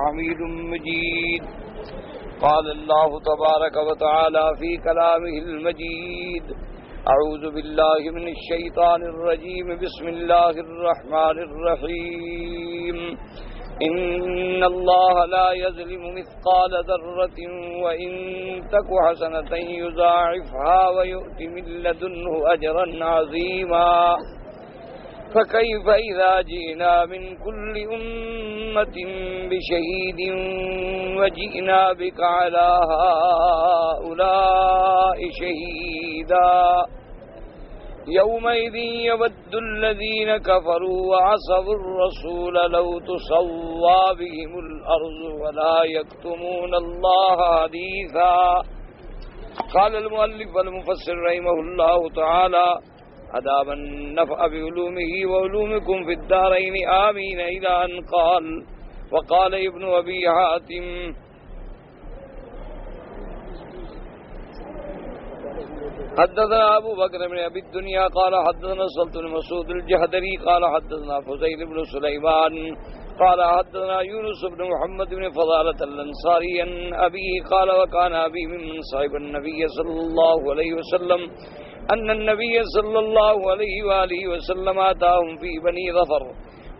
حميد مجيد. قال الله تبارك وتعالى في كلامه المجيد: أعوذ بالله من الشيطان الرجيم. بسم الله الرحمن الرحيم. إن الله لا يظلم مثقال ذرة وإن تك حسنة يضاعفها ويؤت من لدنه أجرا عظيما. فكيف إذا جئنا من كل أمة بشهيد وجئنا بك على هؤلاء شهيدا. يومئذ يود الذين كفروا وعصوا الرسول لو تسوى بهم الأرض ولا يكتمون الله حديثا. قال المؤلف والمفسر رحمه الله تعالى: أدام النفع بعلومه وعلومكم في الدارين آمين. إلى أن قال. وقال ابن أبي حاتم: حدثنا أبو بكر بن أبي الدنيا قال حدثنا صلت بن مسعود الجهدري قال حدثنا فضيل بن سليمان قال حدثنا يونس بن محمد بن فضالة الأنصاري عن أبيه قال: وكان أبي ممن صحب النبي صلى الله عليه وسلم أن النبي صلى الله عليه وآله وسلم أتاهم في بني ظفر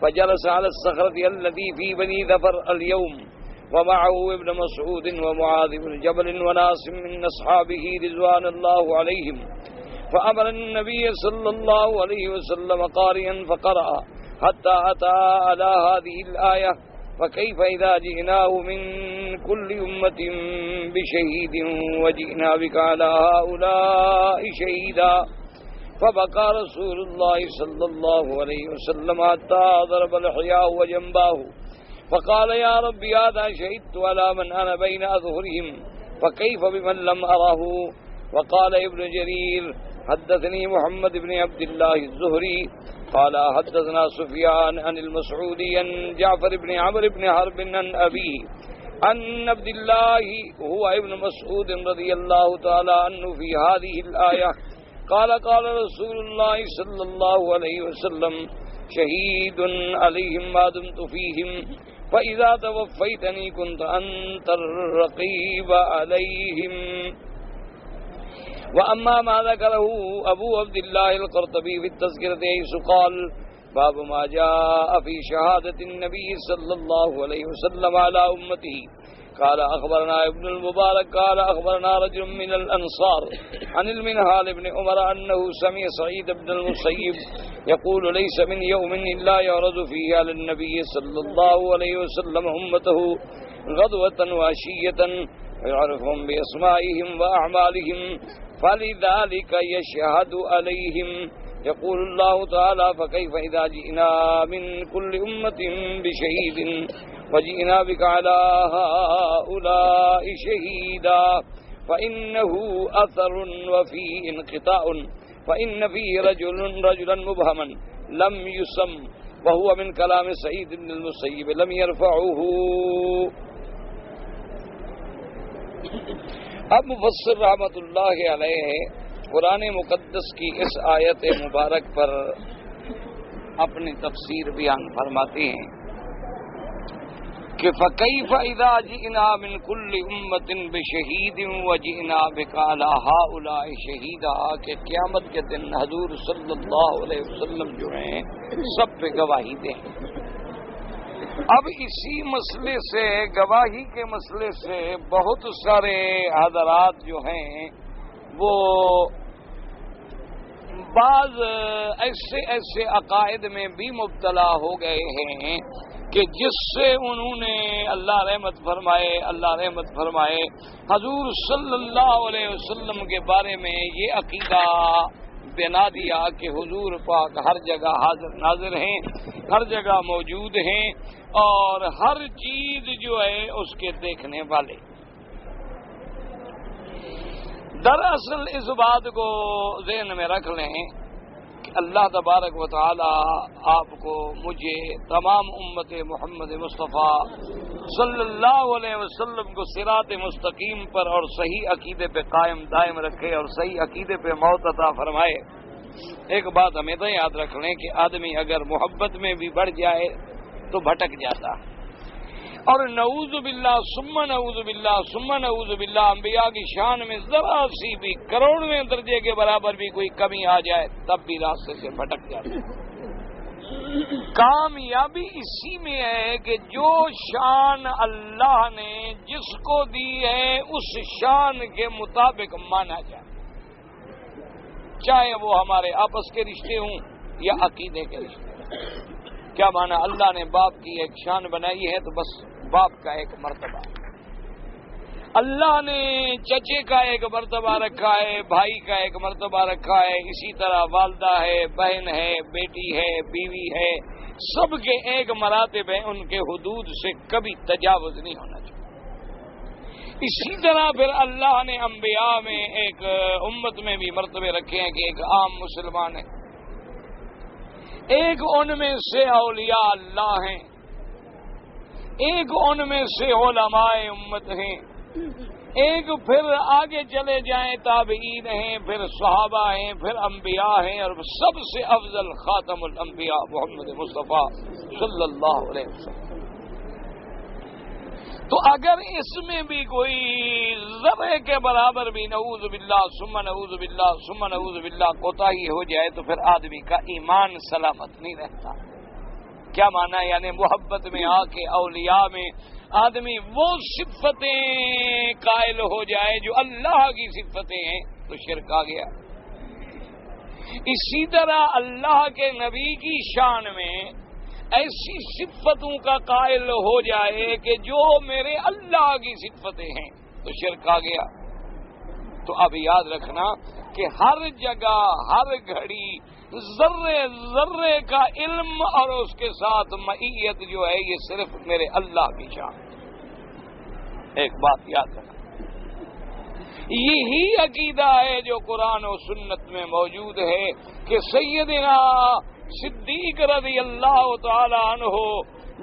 فجلس على الصخرة التي في بني ظفر اليوم ومعه ابن مسعود ومعاذ بن جبل وناس من أصحابه رضوان الله عليهم. فأمر النبي صلى الله عليه وسلم قارئا فقرأ حتى أتى على هذه الآية: فكيف إذا جئناه من كل أمة بشهيد وجئنا بك على هؤلاء شهيدا. فبكى رسول الله صلى الله عليه وسلم حتى ضرب لحياه وجنباه فقال: يا رب هذا شهدت على من أنا بين أظهرهم فكيف بمن لم أره. وقال ابن جرير: حدثني محمد بن عبد الله الزهري قال حدثنا سفيان عن المسعودي عن جعفر بن عمرو بن حرب عن أبيه عن عبد الله هو ابن مسعود رضي الله تعالى عنه في هذه الآية قال: قال رسول الله صلى الله عليه وسلم: شهيد عليهم ما دمت فيهم فإذا توفيتني كنت أنت الرقيب عليهم. وأما ما ذكره أبو عبد الله القرطبي في التذكرة حيث قال: باب ما جاء في شهادة النبي صلى الله عليه وسلم على أمته. قال: أخبرنا ابن المبارك قال: أخبرنا رجل من الأنصار عن المنهال بن عمر أنه سمع سعيد بن المسيب يقول: ليس من يوم إلا يعرض فيه على النبي صلى الله عليه وسلم أمته غدوة وعشية ويعرفهم بأسمائهم وأعمالهم فلذلك يشهد عليهم. يقول الله تعالى: فكيف إذا جئنا من كل أمة بشهيد وجئنا بك على هؤلاء شهيدا. فإنه أثر وفيه انقطاع فإن فيه رجلا مبهما لم يسم وهو من كلام سعيد بن المسيب لم يرفعه. اب مفسر رحمۃ اللہ علیہ قرآن مقدس کی اس آیت مبارک پر اپنی تفسیر بیان فرماتے ہیں کہ فَكَيْفَ إِذَا جِئْنَا مِنْ كُلِّ أُمَّةٍ بِشَهِيدٍ وَجِئْنَا بِكَ عَلَى هَؤُلَاءِ شَهِيدًا کہ قیامت کے دن حضور صلی اللہ علیہ وسلم جو ہیں سب پہ گواہی دیں. اب اسی مسئلے سے گواہی کے مسئلے سے بہت سارے حضرات جو ہیں وہ بعض ایسے عقائد میں بھی مبتلا ہو گئے ہیں کہ جس سے انہوں نے اللہ رحمت فرمائے حضور صلی اللہ علیہ وسلم کے بارے میں یہ عقیدہ بنا دیا کہ حضور پاک ہر جگہ حاضر ناظر ہیں، ہر جگہ موجود ہیں اور ہر چیز جو ہے اس کے دیکھنے والے. دراصل اس بات کو ذہن میں رکھ لیں کہ اللہ تبارک و تعالی آپ کو، مجھے، تمام امت محمد مصطفیٰ صلی اللہ علیہ وسلم کو صراط مستقیم پر اور صحیح عقیدے پہ قائم دائم رکھے اور صحیح عقیدے پہ موت عطا فرمائے. ایک بات ہمیں تو یاد رکھ لیں کہ آدمی اگر محبت میں بھی بڑھ جائے تو بھٹک جاتا، اور نعوذ باللہ ثم نعوذ باللہ ثم نعوذ باللہ انبیاء کی شان میں ذرا سی بھی کروڑویں درجے کے برابر بھی کوئی کمی آ جائے تب بھی راستے سے بھٹک جاتے ہیں۔ کامیابی اسی میں ہے کہ جو شان اللہ نے جس کو دی ہے اس شان کے مطابق مانا جائے، چاہے وہ ہمارے آپس کے رشتے ہوں یا عقیدے کے رشتے۔ کیا مانا؟ اللہ نے باپ کی ایک شان بنائی ہے تو بس باپ کا ایک مرتبہ، اللہ نے چچے کا ایک مرتبہ رکھا ہے، بھائی کا ایک مرتبہ رکھا ہے، اسی طرح والدہ ہے، بہن ہے، بیٹی ہے، بیوی ہے، سب کے ایک مراتب ہیں، ان کے حدود سے کبھی تجاوز نہیں ہونا چاہیے۔ اسی طرح پھر اللہ نے انبیاء میں ایک امت میں بھی مرتبے رکھے ہیں کہ ایک عام مسلمان ہے، ایک ان میں سے اولیاء اللہ ہیں، ایک ان میں سے علماء امت ہیں، ایک پھر آگے چلے جائیں تابعین ہیں، پھر صحابہ ہیں، پھر انبیاء ہیں، اور سب سے افضل خاتم الانبیاء محمد مصطفیٰ صلی اللہ علیہ وسلم۔ تو اگر اس میں بھی کوئی ذرے کے برابر بھی نعوذ باللہ ثم نعوذ باللہ ثم نعوذ باللہ کوتاہی ہو جائے تو پھر آدمی کا ایمان سلامت نہیں رہتا۔ کیا مانا؟ یعنی محبت میں آ کے اولیاء میں آدمی وہ صفتیں قائل ہو جائے جو اللہ کی صفتیں ہیں تو شرک آ گیا۔ اسی طرح اللہ کے نبی کی شان میں ایسی صفتوں کا قائل ہو جائے کہ جو میرے اللہ کی صفتیں ہیں تو شرک آ گیا۔ تو اب یاد رکھنا کہ ہر جگہ ہر گھڑی ذرے ذرے کا علم اور اس کے ساتھ معیت جو ہے یہ صرف میرے اللہ کی شان۔ ایک بات یاد رکھنا، یہی عقیدہ ہے جو قرآن و سنت میں موجود ہے کہ سیدنا صدیق رضی اللہ تعالی عنہ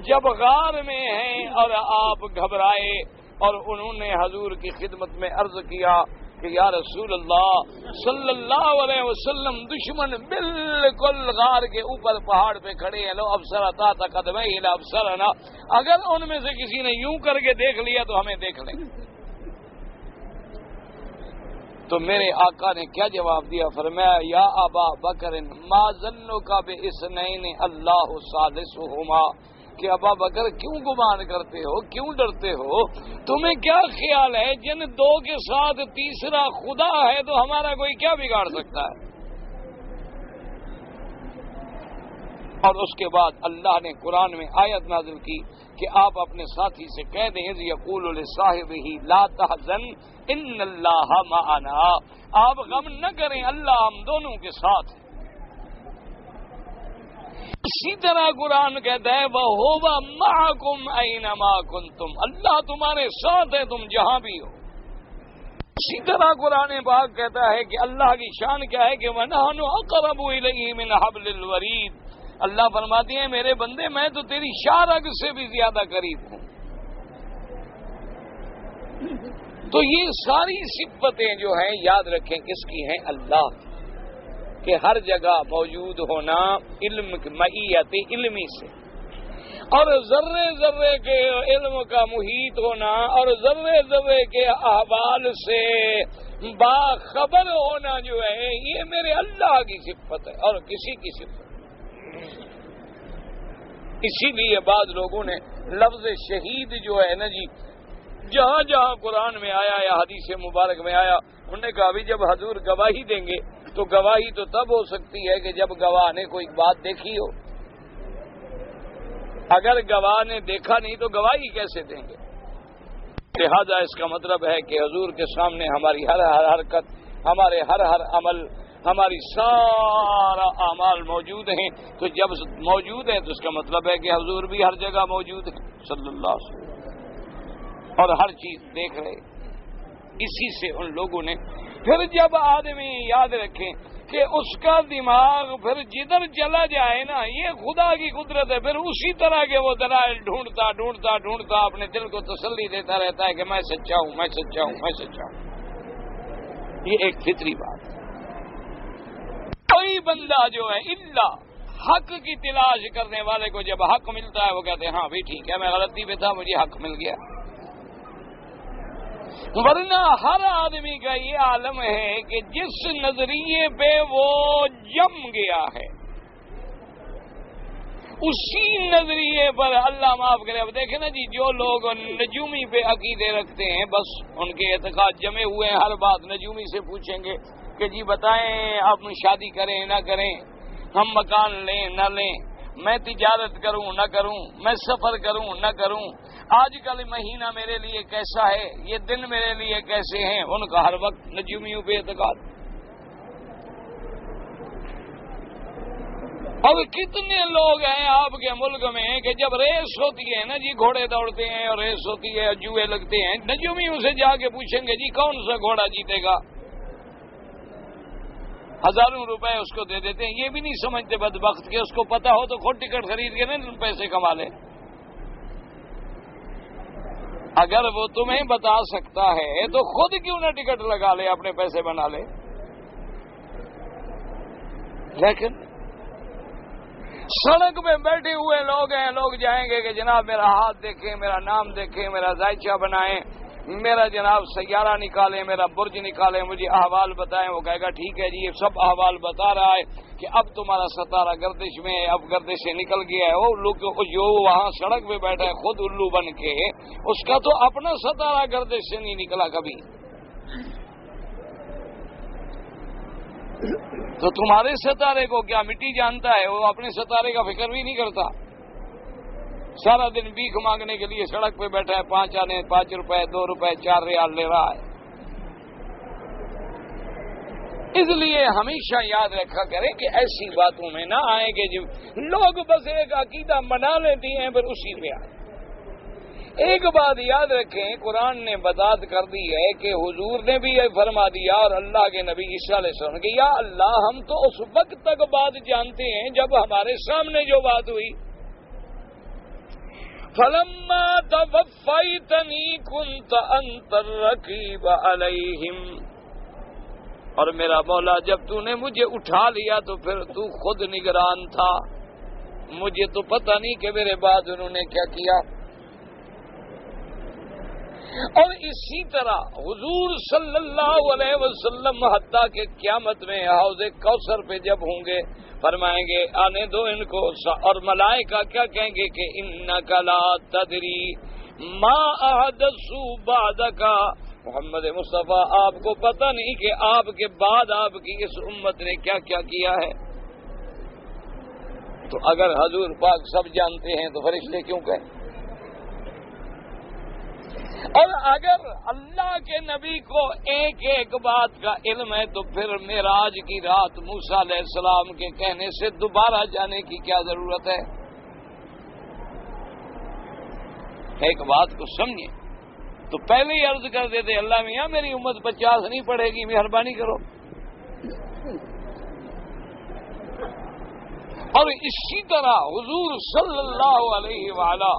جب غار میں ہیں اور آپ گھبرائے اور انہوں نے حضور کی خدمت میں عرض کیا کہ یا رسول اللہ صلی اللہ علیہ وسلم دشمن بالکل غار کے اوپر پہاڑ پہ کھڑے ہیں، لو ابصر اتا قدمہ الی ابصرنا، اگر ان میں سے کسی نے یوں کر کے دیکھ لیا تو ہمیں دیکھ لیں۔ تو میرے آقا نے کیا جواب دیا؟ فرمایا یا ابا بکر ما ظنک باثنین اللہ ثالثہما، کہ ابا بکر کیوں گمان کرتے ہو، کیوں ڈرتے ہو؟ تمہیں کیا خیال ہے جن دو کے ساتھ تیسرا خدا ہے تو ہمارا کوئی کیا بگاڑ سکتا ہے؟ اور اس کے بعد اللہ نے قرآن میں آیت نازل کی کہ آپ اپنے ساتھی سے کہہ دیں اذ یقول لصاحبہ لا تحزن ان اللہ معنا، آپ غم نہ کریں، اللہ ہم دونوں کے ساتھ ہیں۔ اسی طرح قرآن کہتا ہے وَهُوَ مَعَكُمْ أَيْنَمَا كُنْتُمْ، اللہ تمہارے ساتھ ہے تم جہاں بھی ہو۔ اسی طرح قرآن پاک کہتا ہے کہ اللہ کی شان کیا ہے کہ وَنَحْنُ أَقْرَبُ إِلَيْهِ مِنْ حَبْلِ الْوَرِيدِ، اللہ فرماتی ہیں میرے بندے میں تو تیری شارگ سے بھی زیادہ قریب ہوں۔ تو یہ ساری صفتیں جو ہیں یاد رکھیں کس کی ہیں؟ اللہ کی، کہ ہر جگہ موجود ہونا علم معیت علمی سے، اور ذرے ذرے کے علم کا محیط ہونا اور ذرے ذرے کے احوال سے باخبر ہونا جو ہے یہ میرے اللہ کی صفت ہے اور کسی کی صفت۔ اسی لیے بعض لوگوں نے لفظ شہید جو ہے نا جی جہاں جہاں قرآن میں آیا یا حدیث مبارک میں آیا انہوں نے کہا ابھی جب حضور گواہی دیں گے تو گواہی تو تب ہو سکتی ہے کہ جب گواہ نے کوئی بات دیکھی ہو، اگر گواہ نے دیکھا نہیں تو گواہی کیسے دیں گے؟ لہذا اس کا مطلب ہے کہ حضور کے سامنے ہماری ہر حرکت، ہمارے ہر عمل، ہماری سارا اعمال موجود ہیں، تو جب موجود ہیں تو اس کا مطلب ہے کہ حضور بھی ہر جگہ موجود ہیں صلی اللہ علیہ وسلم اور ہر چیز دیکھ رہے۔ اسی سے ان لوگوں نے پھر جب آدمی یاد رکھیں کہ اس کا دماغ پھر جدھر چلا جائے نا یہ خدا کی قدرت ہے، پھر اسی طرح کے وہ دلائل ڈھونڈتا ڈھونڈتا ڈھونڈتا اپنے دل کو تسلی دیتا رہتا ہے کہ میں سچا ہوں، میں سچا ہوں، میں سچا ہوں۔ یہ ایک فطری بات ہے۔ کوئی بندہ جو ہے الا حق کی تلاش کرنے والے کو جب حق ملتا ہے وہ کہتے ہیں ہاں بھی ٹھیک ہے میں غلطی پہ تھا مجھے حق مل گیا. ورنہ ہر آدمی کا یہ عالم ہے کہ جس نظریے پہ وہ جم گیا ہے اسی نظریے پر اللہ معاف کرے. اب دیکھیں نا جی جو لوگ نجومی پہ عقیدے رکھتے ہیں بس ان کے اعتقاد جمے ہوئے ہیں, ہر بات نجومی سے پوچھیں گے کہ جی بتائیں آپ شادی کریں نہ کریں, ہم مکان لیں نہ لیں, میں تجارت کروں نہ کروں, میں سفر کروں نہ کروں, آج کل مہینہ میرے لیے کیسا ہے, یہ دن میرے لیے کیسے ہیں, ان کا ہر وقت نجومیوں پہ اعتقاد. اور کتنے لوگ ہیں آپ کے ملک میں کہ جب ریس ہوتی ہے نا جی, گھوڑے دوڑتے ہیں اور ریس ہوتی ہے, جوئے لگتے ہیں, نجومیوں سے جا کے پوچھیں گے جی کون سا گھوڑا جیتے گا, ہزاروں روپے اس کو دے دیتے ہیں. یہ بھی نہیں سمجھتے بدبخت کہ اس کو پتا ہو تو خود ٹکٹ خرید کے نا پیسے کما لے. اگر وہ تمہیں بتا سکتا ہے تو خود کیوں نہ ٹکٹ لگا لے, اپنے پیسے بنا لے. لیکن سڑک پہ بیٹھے ہوئے لوگ ہیں, لوگ جائیں گے کہ جناب میرا ہاتھ دیکھیں, میرا نام دیکھیں, میرا ذائچہ بنائیں, میرا جناب سیارہ نکالیں, میرا برج نکالیں, مجھے احوال بتائیں. وہ کہے گا ٹھیک ہے جی یہ سب احوال بتا رہا ہے کہ اب تمہارا ستارہ گردش میں ہے, اب گردش سے نکل گیا ہے. وہ لوگ جو وہاں سڑک پہ بیٹھا ہے خود الو بن کے, اس کا تو اپنا ستارہ گردش سے نہیں نکلا کبھی. تو تمہارے ستارے کو کیا مٹی جانتا ہے, وہ اپنے ستارے کا فکر بھی نہیں کرتا. سارا دن بھیک مانگنے کے لیے سڑک پہ بیٹھا ہے, 5 آنے 5 روپے 2 روپے 4 ریال لے رہا ہے. اس لیے ہمیشہ یاد رکھا کریں کہ ایسی باتوں میں نہ آئیں کہ جو لوگ بس ایک عقیدہ بنا لیتی ہیں پھر اسی پہ آئے. ایک بات یاد رکھیں, قرآن نے بتات کر دی ہے کہ حضور نے بھی یہ فرما دیا اور اللہ کے نبی عیسیٰ علیہ السلام کہ یا اللہ ہم تو اس وقت تک بات جانتے ہیں جب ہمارے سامنے جو بات ہوئی. فلما توفیتنی کنت انت الرقیب علیہم, اور میرا مولا جب تو نے مجھے اٹھا لیا تو پھر تو خود نگران تھا, مجھے تو پتہ نہیں کہ میرے بعد انہوں نے کیا کیا. اور اسی طرح حضور صلی اللہ علیہ وسلم حتیٰ کہ قیامت میں حوض کوثر پہ جب ہوں گے فرمائیں گے آنے دو ان کو, اور ملائکہ کیا کہیں گے کہ انک لا تدری ما احدثوا بعدک, محمد مصطفیٰ آپ کو پتہ نہیں کہ آپ کے بعد آپ کی اس امت نے کیا کیا کیا ہے. تو اگر حضور پاک سب جانتے ہیں تو فرشتے کیوں کہیں. اور اگر اللہ کے نبی کو ایک ایک بات کا علم ہے تو پھر معراج کی رات موسیٰ علیہ السلام کے کہنے سے دوبارہ جانے کی کیا ضرورت ہے. ایک بات کو سمجھیں تو پہلے ہی عرض کر دیتے اللہ میاں میری امت 50 نہیں پڑھے گی, مہربانی کرو. اور اسی طرح حضور صلی اللہ علیہ وآلہ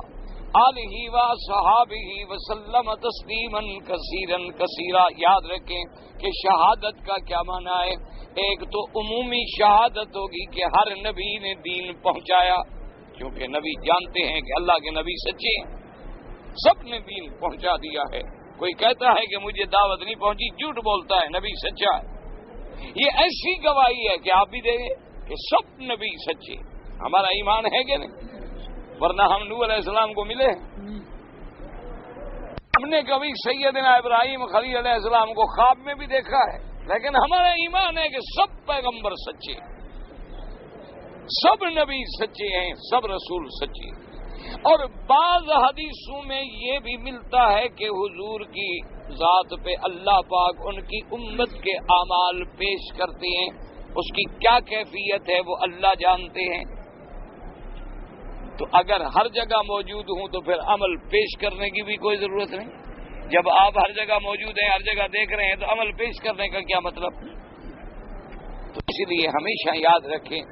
آلہ و صحابہ وسلم تسلیما کثیرا کثیرا. یاد رکھیں کہ شہادت کا کیا معنی ہے. ایک تو عمومی شہادت ہوگی کہ ہر نبی نے دین پہنچایا, کیونکہ نبی جانتے ہیں کہ اللہ کے نبی سچے ہیں, سب نے دین پہنچا دیا ہے. کوئی کہتا ہے کہ مجھے دعوت نہیں پہنچی, جھوٹ بولتا ہے, نبی سچا ہے. یہ ایسی گواہی ہے کہ آپ بھی دیں گے کہ سب نبی سچے. ہمارا ایمان ہے کہ نہیں, ورنہ ہم نوح علیہ السلام کو ملے, ہم نے کبھی سیدنا ابراہیم خلیل علیہ السلام کو خواب میں بھی دیکھا ہے, لیکن ہمارا ایمان ہے کہ سب پیغمبر سچے, سب نبی سچے ہیں, سب رسول سچے. اور بعض حدیثوں میں یہ بھی ملتا ہے کہ حضور کی ذات پہ اللہ پاک ان کی امت کے اعمال پیش کرتے ہیں, اس کی کیا کیفیت ہے وہ اللہ جانتے ہیں. تو اگر ہر جگہ موجود ہوں تو پھر عمل پیش کرنے کی بھی کوئی ضرورت نہیں. جب آپ ہر جگہ موجود ہیں, ہر جگہ دیکھ رہے ہیں, تو عمل پیش کرنے کا کیا مطلب. تو اس لیے ہمیشہ یاد رکھیں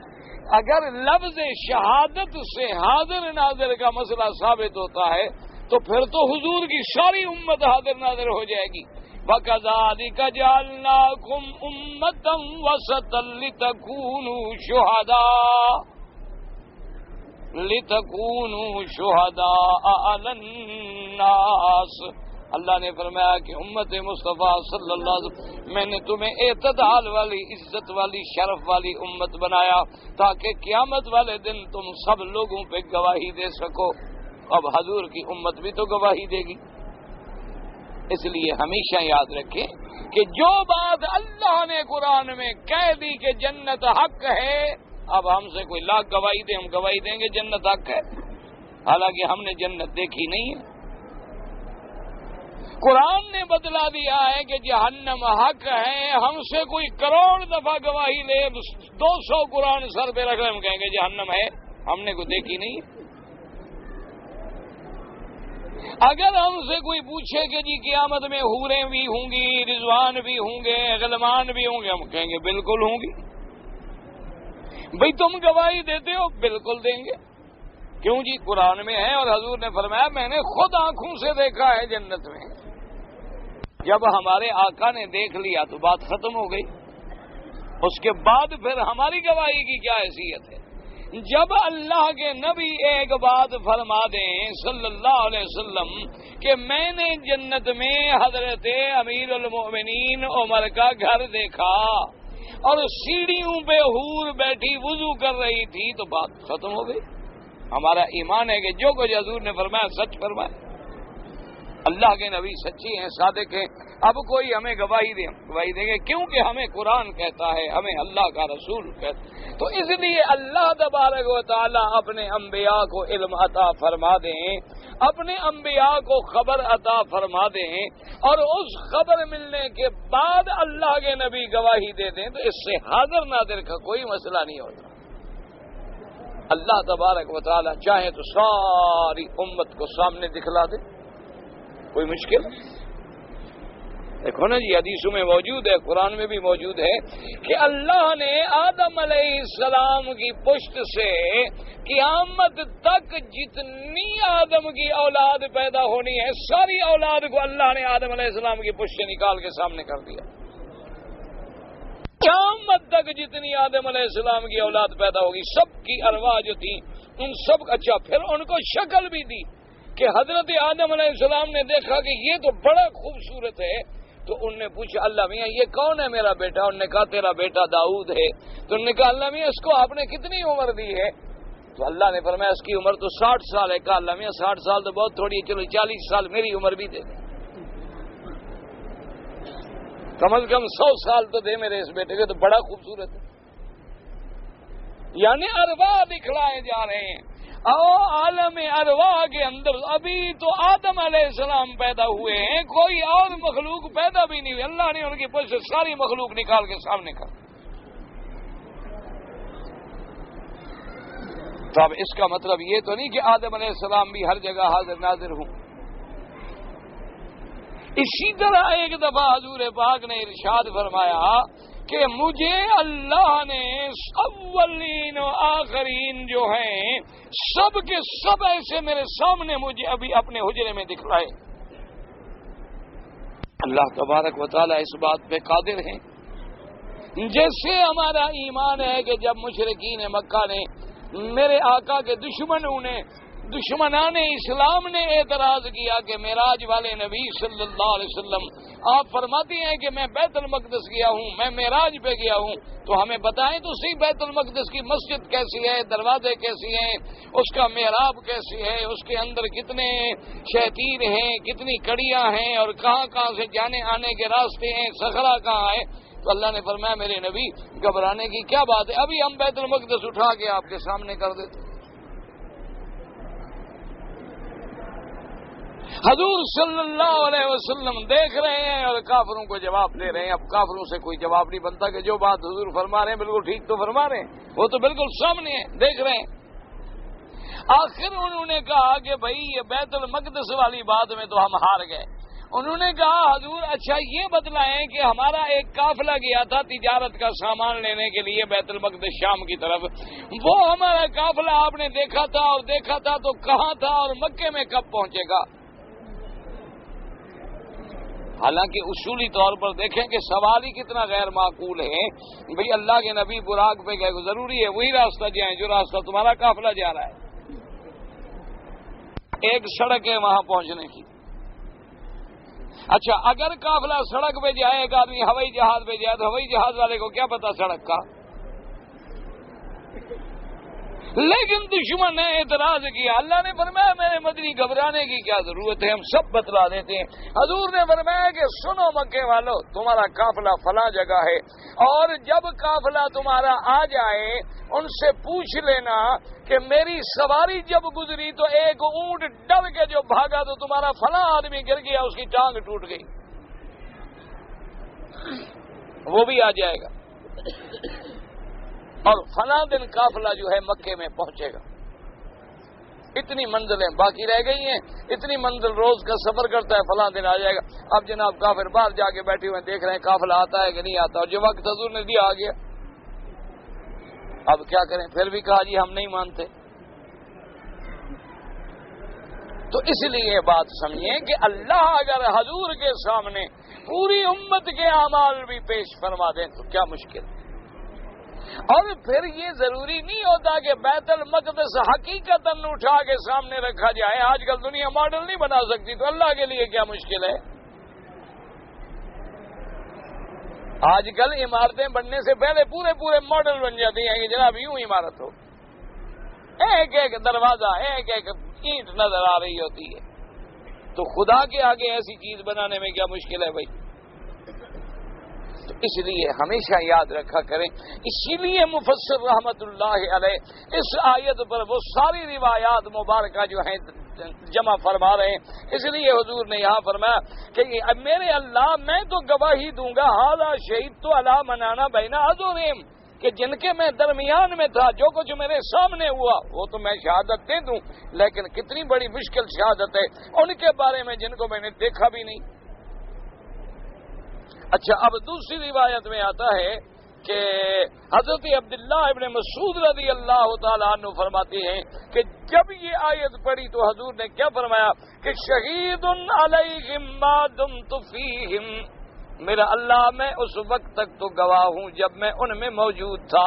اگر لفظ شہادت سے حاضر ناظر کا مسئلہ ثابت ہوتا ہے تو پھر تو حضور کی ساری امت حاضر ناظر ہو جائے گی. وَكَذَلِكَ جَعَلْنَاكُمْ أُمَّةً وَسَطًا لِتَكُونُوا شُهَدَاءَ لِتَكُونُوا شُهَدَاءَ عَلَى النَّاسِ۔ اللہ نے فرمایا کہ امت مصطفیٰ صلی اللہ علیہ وسلم میں نے تمہیں اعتدال والی، عزت والی، شرف والی امت بنایا تاکہ قیامت والے دن تم سب لوگوں پہ گواہی دے سکو۔ اب حضور کی امت بھی تو گواہی دے گی، اس لیے ہمیشہ یاد رکھیں کہ جو بات اللہ نے قرآن میں کہہ دی کہ جنت حق ہے، اب ہم سے کوئی لاکھ گواہی دے، ہم گواہی دیں گے جنت حق ہے، حالانکہ ہم نے جنت دیکھی نہیں ہے۔ قرآن نے بتلا دیا ہے کہ جہنم حق ہے، ہم سے کوئی کروڑ دفعہ گواہی لے، 200 قرآن سر پہ رکھ لیں، ہم کہیں گے جہنم ہے، ہم نے کوئی دیکھی نہیں ہے۔ اگر ہم سے کوئی پوچھے کہ جی قیامت میں حوریں بھی ہوں گی، رضوان بھی ہوں گے، غلمان بھی ہوں گے، ہم کہیں گے بالکل ہوں گی۔ بھئی تم گواہی دیتے ہو؟ بالکل دیں گے۔ کیوں جی؟ قرآن میں ہے، اور حضور نے فرمایا میں نے خود آنکھوں سے دیکھا ہے جنت میں۔ جب ہمارے آقا نے دیکھ لیا تو بات ختم ہو گئی، اس کے بعد پھر ہماری گواہی کی کیا حیثیت ہے؟ جب اللہ کے نبی ایک بات فرما دیں صلی اللہ علیہ وسلم کہ میں نے جنت میں حضرت امیر المؤمنین عمر کا گھر دیکھا اور سیڑھیوں پہ حور بیٹھی وضو کر رہی تھی، تو بات ختم ہو گئی۔ ہمارا ایمان ہے کہ جو کچھ حضور نے فرمایا سچ فرمایا، اللہ کے نبی سچی ہیں، صادق ہیں۔ اب کوئی ہمیں گواہی دے، گواہی دیں گے، کیونکہ ہمیں قرآن کہتا ہے، ہمیں اللہ کا رسول کہتا ہے۔ تو اس لیے اللہ تبارک و تعالی اپنے انبیاء کو علم عطا فرما دیں، اپنے انبیاء کو خبر عطا فرما دیں، اور اس خبر ملنے کے بعد اللہ کے نبی گواہی دے دیں، تو اس سے حاضر ناظر کا کوئی مسئلہ نہیں ہوتا۔ اللہ تبارک و تعالی چاہے تو ساری امت کو سامنے دکھلا دے، کوئی مشکل؟ دیکھو نا جی، حدیثوں میں موجود ہے، قرآن میں بھی موجود ہے کہ اللہ نے آدم علیہ السلام کی پشت سے قیامت تک جتنی آدم کی اولاد پیدا ہونی ہے، ساری اولاد کو اللہ نے آدم علیہ السلام کی پشت سے نکال کے سامنے کر دیا۔ قیامت تک جتنی آدم علیہ السلام کی اولاد پیدا ہوگی، سب کی ارواح جو تھی ان سب، اچھا پھر ان کو شکل بھی دی کہ حضرت آدم علیہ السلام نے دیکھا کہ یہ تو بڑا خوبصورت ہے، تو ان نے پوچھا اللہ میاں یہ کون ہے میرا بیٹا؟ انہوں نے کہا تیرا بیٹا داؤد ہے۔ تو انہوں نے کہا اللہ میاں اس کو آپ نے کتنی عمر دی ہے؟ تو اللہ نے فرمایا اس کی عمر تو 60 سال ہے۔ کہا اللہ میاں 60 سال تو بہت تھوڑی ہے، چلو 40 سال میری عمر بھی دے دیں، کم از کم 100 سال تو دے میرے اس بیٹے کو، تو بڑا خوبصورت ہے۔ یعنی ارواح دکھلائے جا رہے ہیں، عالم ارواح کے اندر ابھی تو آدم علیہ السلام پیدا ہوئے ہیں، کوئی اور مخلوق پیدا بھی نہیں ہوئی، اللہ نے ان کی پشت سے ساری مخلوق نکال کے سامنے کر۔ تو اب اس کا مطلب یہ تو نہیں کہ آدم علیہ السلام بھی ہر جگہ حاضر ناظر ہوں۔ اسی طرح ایک دفعہ حضور پاک نے ارشاد فرمایا کہ مجھے اللہ نے اولین و آخرین جو ہیں سب کے سب ایسے میرے سامنے مجھے ابھی اپنے حجرے میں دکھلائے۔ اللہ تبارک و تعالیٰ اس بات پہ قادر ہیں۔ جیسے ہمارا ایمان ہے کہ جب مشرکین مکہ نے، میرے آقا کے دشمنان اسلام نے اعتراض کیا کہ معراج والے نبی صلی اللہ علیہ وسلم آپ فرماتے ہیں کہ میں بیت المقدس گیا ہوں، میں معراج پہ گیا ہوں، تو ہمیں بتائیں تو صحیح بیت المقدس کی مسجد کیسی ہے، دروازے کیسی ہیں، اس کا محراب کیسی ہے، اس کے اندر کتنے شیطین ہیں، کتنی کڑیاں ہیں، اور کہاں کہاں سے جانے آنے کے راستے ہیں، صحرا کہاں ہے۔ تو اللہ نے فرمایا میرے نبی گھبرانے کی کیا بات ہے، ابھی ہم بیت المقدس اٹھا کے آپ کے سامنے کر دیتے۔ حضور صلی اللہ علیہ وسلم دیکھ رہے ہیں اور کافروں کو جواب دے رہے ہیں۔ اب کافروں سے کوئی جواب نہیں بنتا کہ جو بات حضور فرما رہے ہیں بالکل ٹھیک تو فرما رہے ہیں، وہ تو بالکل سامنے ہیں، دیکھ رہے ہیں۔ آخر انہوں نے کہا کہ بھائی یہ بیت المقدس والی بات میں تو ہم ہار گئے۔ انہوں نے کہا حضور اچھا یہ بتلائیں کہ ہمارا ایک قافلہ گیا تھا تجارت کا سامان لینے کے لیے بیت المقدس شام کی طرف، وہ ہمارا قافلہ آپ نے دیکھا تھا، اور دیکھا تھا تو کہاں تھا اور مکے میں کب پہنچے گا؟ حالانکہ اصولی طور پر دیکھیں کہ سوال ہی کتنا غیر معقول ہے۔ بھئی اللہ کے نبی براق پہ گئے، ضروری ہے وہی راستہ جائیں جو راستہ تمہارا قافلہ جا رہا ہے۔ ایک سڑک ہے وہاں پہنچنے کی. اچھا اگر قافلہ سڑک پہ جائے ایک آدمی ہوائی جہاز پہ جائے تو ہوائی جہاز والے کو کیا پتا سڑک کا؟ لیکن دشمن نے اعتراض کیا. اللہ نے فرمایا میرے مدنی گھبرانے کی کیا ضرورت ہے، ہم سب بتلا دیتے ہیں. حضور نے فرمایا کہ سنو مکے والو، تمہارا قافلہ فلاں جگہ ہے، اور جب قافلہ تمہارا آ جائے ان سے پوچھ لینا کہ میری سواری جب گزری تو ایک اونٹ ڈر کے جو بھاگا تو تمہارا فلاں آدمی گر گیا، اس کی ٹانگ ٹوٹ گئی، وہ بھی آ جائے گا. اور فلاں دن قافلہ جو ہے مکے میں پہنچے گا. اتنی منزلیں باقی رہ گئی ہیں، اتنی منزل روز کا سفر کرتا ہے، فلاں دن آ جائے گا. اب جناب کافر باہر جا کے بیٹھے ہوئے دیکھ رہے ہیں قافلہ آتا ہے کہ نہیں آتا، اور جو وقت حضور نے دیا آ گیا. اب کیا کریں؟ پھر بھی کہا جی ہم نہیں مانتے. تو اس لیے یہ بات سمجھیں کہ اللہ اگر حضور کے سامنے پوری امت کے اعمال بھی پیش فرما دیں تو کیا مشکل ہے. اور پھر یہ ضروری نہیں ہوتا کہ بیت المقدس حقیقتاً اٹھا کے سامنے رکھا جائے. آج کل دنیا ماڈل نہیں بنا سکتی تو اللہ کے لیے کیا مشکل ہے. آج کل عمارتیں بننے سے پہلے پورے ماڈل بن جاتی ہیں کہ جناب یوں عمارت ہو، ایک ایک دروازہ ایک ایک اینٹ نظر آ رہی ہوتی ہے. تو خدا کے آگے ایسی چیز بنانے میں کیا مشکل ہے بھائی. تو اس لیے ہمیشہ یاد رکھا کریں. اسی لیے مفسر رحمت اللہ علیہ اس آیت پر وہ ساری روایات مبارکہ جو ہیں جمع فرما رہے ہیں. اس لیے حضور نے یہاں فرمایا کہ میرے اللہ میں تو گواہی دوں گا ھذا شہید تو علی منانا بین اظہرہم، کہ جن کے میں درمیان میں تھا، جو کچھ میرے سامنے ہوا وہ تو میں شہادت دے دوں، لیکن کتنی بڑی مشکل شہادت ہے ان کے بارے میں جن کو میں نے دیکھا بھی نہیں. اچھا اب دوسری روایت میں آتا ہے کہ حضرت عبداللہ ابن مسعود رضی اللہ تعالیٰ عنہ فرماتے ہیں کہ جب یہ آیت پڑھی تو حضور نے کیا فرمایا کہ شہید علیہم ما دمت فیہم، میرا اللہ میں اس وقت تک تو گواہ ہوں جب میں ان میں موجود تھا.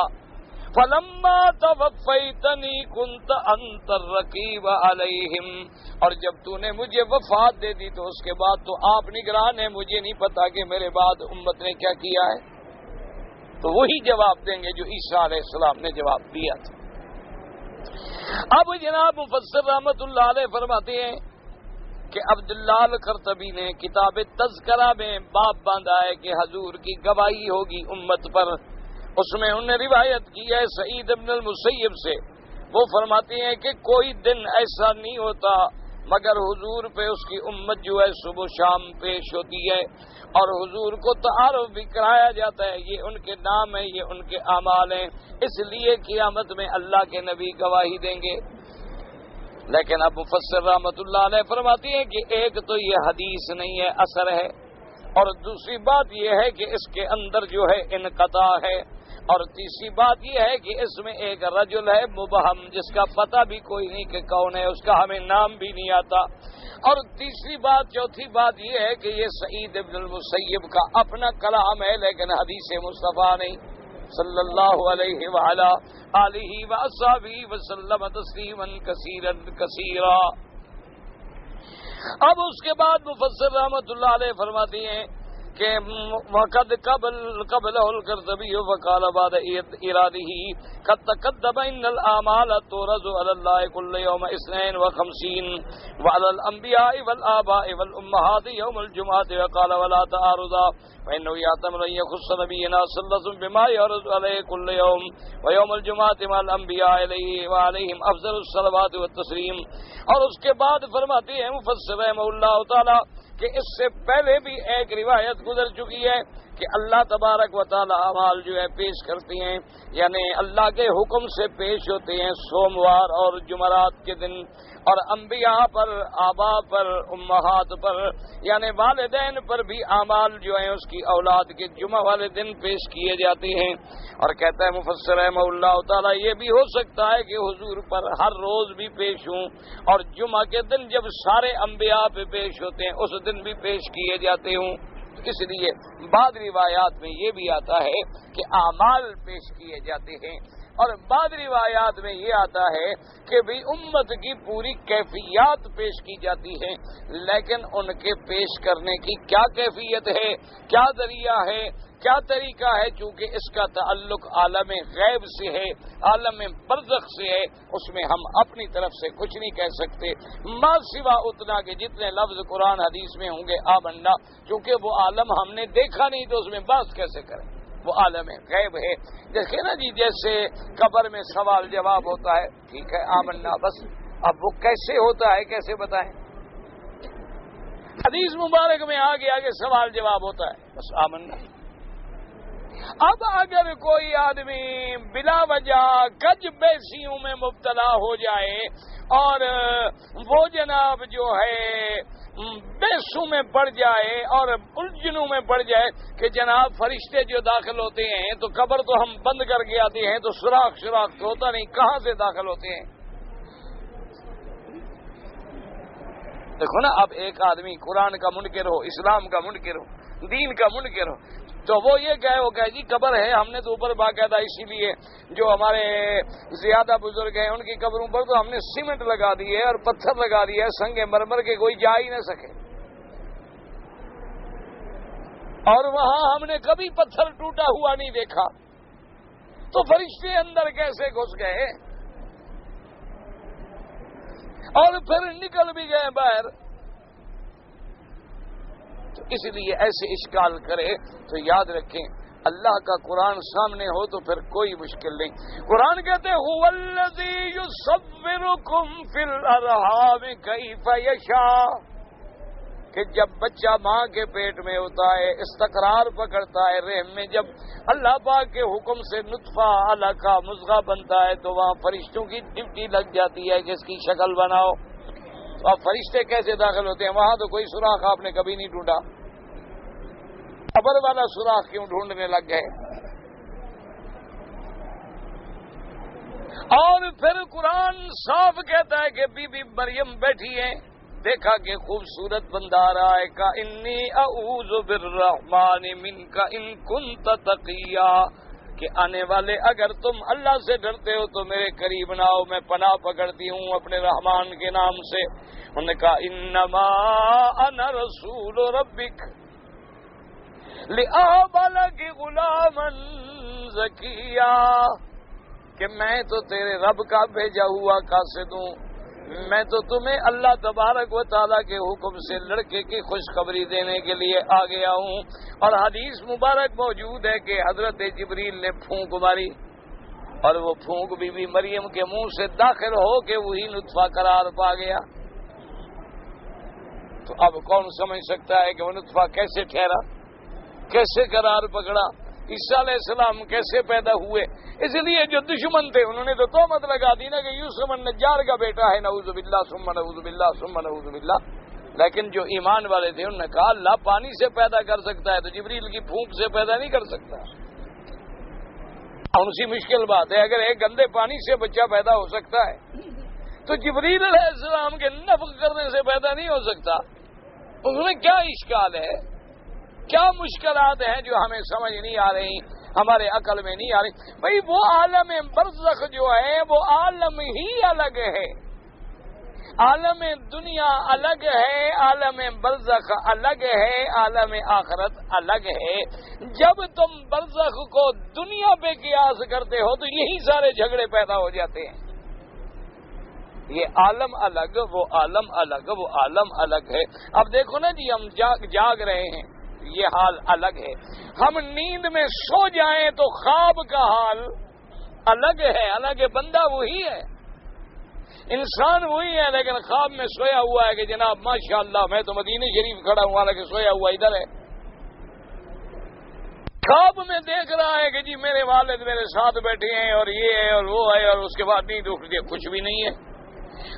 فلما توفیتنی کنت انت الرقیب علیہم، اور جب تو نے مجھے وفات دے دی تو اس کے بعد تو آپ نگران ہیں، مجھے نہیں پتا کہ میرے بعد امت نے کیا کیا ہے. تو وہی جواب دیں گے جو عیسیٰ علیہ السلام نے جواب دیا تھا. اب جناب مفسر رحمت اللہ علیہ فرماتے ہیں کہ عبداللہ القرطبی نے کتاب تذکرہ میں باب باندھا ہے کہ حضور کی گواہی ہوگی امت پر. اس میں انہوں نے روایت کی ہے سعید ابن المسیب سے، وہ فرماتے ہیں کہ کوئی دن ایسا نہیں ہوتا مگر حضور پہ اس کی امت جو ہے صبح شام پیش ہوتی ہے، اور حضور کو تعارف بھی کرایا جاتا ہے. یہ ان کے نام ہے، یہ ان کے اعمال ہیں، اس لیے قیامت میں اللہ کے نبی گواہی دیں گے. لیکن اب مفسر رحمت اللہ علیہ فرماتے ہیں کہ ایک تو یہ حدیث نہیں ہے، اثر ہے، اور دوسری بات یہ ہے کہ اس کے اندر جو ہے انقطاع ہے، اور تیسری بات یہ ہے کہ اس میں ایک رجل ہے مبہم جس کا پتہ بھی کوئی نہیں کہ کون ہے، اس کا ہمیں نام بھی نہیں آتا. اور تیسری بات چوتھی بات یہ ہے کہ یہ سعید ابن المسیب کا اپنا کلام ہے لیکن حدیث مصطفیٰ نہیں صلی اللہ علیہ وعلا آلہ واصحابہ وسلم تسلیما کثیرا کثیرا. اب اس کے بعد مفسر رحمت اللہ علیہ فرماتے ہیں کہ وقد قبلہ القرطبی وقال بعد ارادہ قد تقدم ان الاعمال تورز علی اللہ کل یوم 52 وعلی الانبیاء والآباء والامہات یوم الجمعہ وقال ولا تعارضا فإنه يحتمل أن يخص نبينا صلى الله عليه وسلم بما يعرض عليه كل يوم ويوم الجمعة مع الأنبياء عليه وعليهم أفضل الصلوات والتسليم. اور اس کے بعد فرماتے ہیں مفسر رحمہ اللہ تعالی کہ اس سے پہلے بھی ایک روایت گزر چکی ہے کہ اللہ تبارک و تعالی اعمال جو ہے پیش کرتی ہیں، یعنی اللہ کے حکم سے پیش ہوتے ہیں سوموار اور جمعرات کے دن، اور انبیاء پر، آبا پر، امہات پر یعنی والدین پر بھی اعمال جو ہیں اس کی اولاد کے جمعہ والے دن پیش کیے جاتے ہیں. اور کہتا ہے مفسر رحمہ اللہ تعالیٰ یہ بھی ہو سکتا ہے کہ حضور پر ہر روز بھی پیش ہوں، اور جمعہ کے دن جب سارے انبیاء پہ پیش ہوتے ہیں اس دن بھی پیش کیے جاتے ہوں. اس لیے بعض روایات میں یہ بھی آتا ہے کہ اعمال پیش کیے جاتے ہیں. اور بعض روایات میں یہ آتا ہے کہ بھی امت کی پوری کیفیات پیش کی جاتی ہیں، لیکن ان کے پیش کرنے کی کیا کیفیت ہے، کیا ذریعہ ہے، کیا طریقہ ہے، چونکہ اس کا تعلق عالم غیب سے ہے، عالم برزخ سے ہے، اس میں ہم اپنی طرف سے کچھ نہیں کہہ سکتے ما سوا اتنا کہ جتنے لفظ قرآن حدیث میں ہوں گے آمنا، چونکہ وہ عالم ہم نے دیکھا نہیں تو اس میں بات کیسے کریں، وہ عالم غیب ہے۔ دیکھیں نا جی، جیسے قبر میں سوال جواب ہوتا ہے، ٹھیک ہے آمنا بس، اب وہ کیسے ہوتا ہے کیسے بتائیں؟ حدیث مبارک میں آگے آگے سوال جواب ہوتا ہے، بس آمنا۔ اب اگر کوئی آدمی بلا وجہ گج بیسیوں میں مبتلا ہو جائے اور وہ جناب جو ہے بیسوں میں پڑ جائے اور الجھنوں میں پڑ جائے کہ جناب فرشتے جو داخل ہوتے ہیں تو قبر تو ہم بند کر کے آتے ہیں تو سوراخ تو ہوتا نہیں، کہاں سے داخل ہوتے ہیں؟ دیکھو نا، اب ایک آدمی قرآن کا منکر ہو، اسلام کا منکر ہو، دین کا منکر ہو، تو وہ یہ کہے جی قبر ہے، ہم نے تو اوپر باقاعدہ اسی لیے جو ہمارے زیادہ بزرگ ہیں ان کی قبروں پر تو ہم نے سیمنٹ لگا دی ہے اور پتھر لگا دیا ہے، سنگ مرمر کے کوئی جا ہی نہ سکے، اور وہاں ہم نے کبھی پتھر ٹوٹا ہوا نہیں دیکھا، تو فرشتے اندر کیسے گھس گئے اور پھر نکل بھی گئے باہر؟ تو اس لیے ایسے اشکال کرے تو یاد رکھیں اللہ کا قرآن سامنے ہو تو پھر کوئی مشکل نہیں۔ قرآن کہتے ہیں هو الذی یصورکم فی الارحام کیف یشاء، کہ جب بچہ ماں کے پیٹ میں ہوتا ہے، استقرار پکڑتا ہے رحم میں، جب اللہ پاک کے حکم سے نطفہ علقہ مضغہ بنتا ہے تو وہاں فرشتوں کی ڈیوٹی لگ جاتی ہے کہ اس کی شکل بناؤ۔ تو اب فرشتے کیسے داخل ہوتے ہیں؟ وہاں تو کوئی سوراخ آپ نے کبھی نہیں ڈھونڈا، قبر والا سوراخ کیوں ڈھونڈنے لگ گئے؟ اور پھر قرآن صاف کہتا ہے کہ بی بی مریم بیٹھی ہیں، دیکھا کہ خوبصورت بندہ آ رہا ہے، کا انی اعوذ بالرحمن منک ان کنت تقیا، کہ آنے والے اگر تم اللہ سے ڈرتے ہو تو میرے قریب نہ آؤ، میں پناہ پکڑتی ہوں اپنے رحمان کے نام سے۔ انہوں نے کہا انما انا رسول ربک لأہب لک غلاما زکیا، کہ میں تو تیرے رب کا بھیجا ہوا قاصد ہوں، میں تو تمہیں اللہ تبارک و تعالیٰ کے حکم سے لڑکے کی خوشخبری دینے کے لیے آ گیا ہوں۔ اور حدیث مبارک موجود ہے کہ حضرت جبریل نے پھونک ماری اور وہ پھونک بی بی مریم کے منہ سے داخل ہو کے وہی نطفہ قرار پا گیا۔ تو اب کون سمجھ سکتا ہے کہ وہ نطفہ کیسے ٹھہرا، کیسے قرار پکڑا، عیسیٰ علیہ السلام کیسے پیدا ہوئے؟ اس لیے جو دشمن تھے انہوں نے تو تہمت لگا دی نا کہ یوسف النجار کا بیٹا ہے، نعوذ باللہ ثم نعوذ باللہ ثم نعوذ باللہ۔ لیکن جو ایمان والے تھے انہوں نے کہا اللہ پانی سے پیدا کر سکتا ہے تو جبریل کی پھونک سے پیدا نہیں کر سکتا۔ ان سی مشکل بات ہے، اگر ایک گندے پانی سے بچہ پیدا ہو سکتا ہے تو جبریل علیہ السلام کے نفخ کرنے سے پیدا نہیں ہو سکتا۔ اس میں کیا اشکال ہے، کیا مشکلات ہیں جو ہمیں سمجھ نہیں آ رہی، ہمارے عقل میں نہیں آ رہی؟ بھئی وہ عالم برزخ جو ہے وہ عالم ہی الگ ہے، عالم دنیا الگ ہے، عالم برزخ الگ ہے، عالم آخرت الگ ہے۔ جب تم برزخ کو دنیا پہ قیاس کرتے ہو تو یہی سارے جھگڑے پیدا ہو جاتے ہیں۔ یہ عالم الگ، وہ عالم الگ، وہ عالم الگ ہے۔ اب دیکھو نا جی، ہم جاگ رہے ہیں، یہ حال الگ ہے۔ ہم نیند میں سو جائیں تو خواب کا حال الگ ہے، الگ ہے، بندہ وہی ہے، انسان وہی ہے، لیکن خواب میں سویا ہوا ہے کہ جناب ماشاءاللہ میں تو مدینہ شریف کھڑا ہوں، حالانکہ سویا ہوا ادھر ہے۔ خواب میں دیکھ رہا ہے کہ جی میرے والد میرے ساتھ بیٹھے ہیں اور یہ ہے اور وہ ہے، اور اس کے بعد نیند اٹھتی ہے، کچھ بھی نہیں ہے۔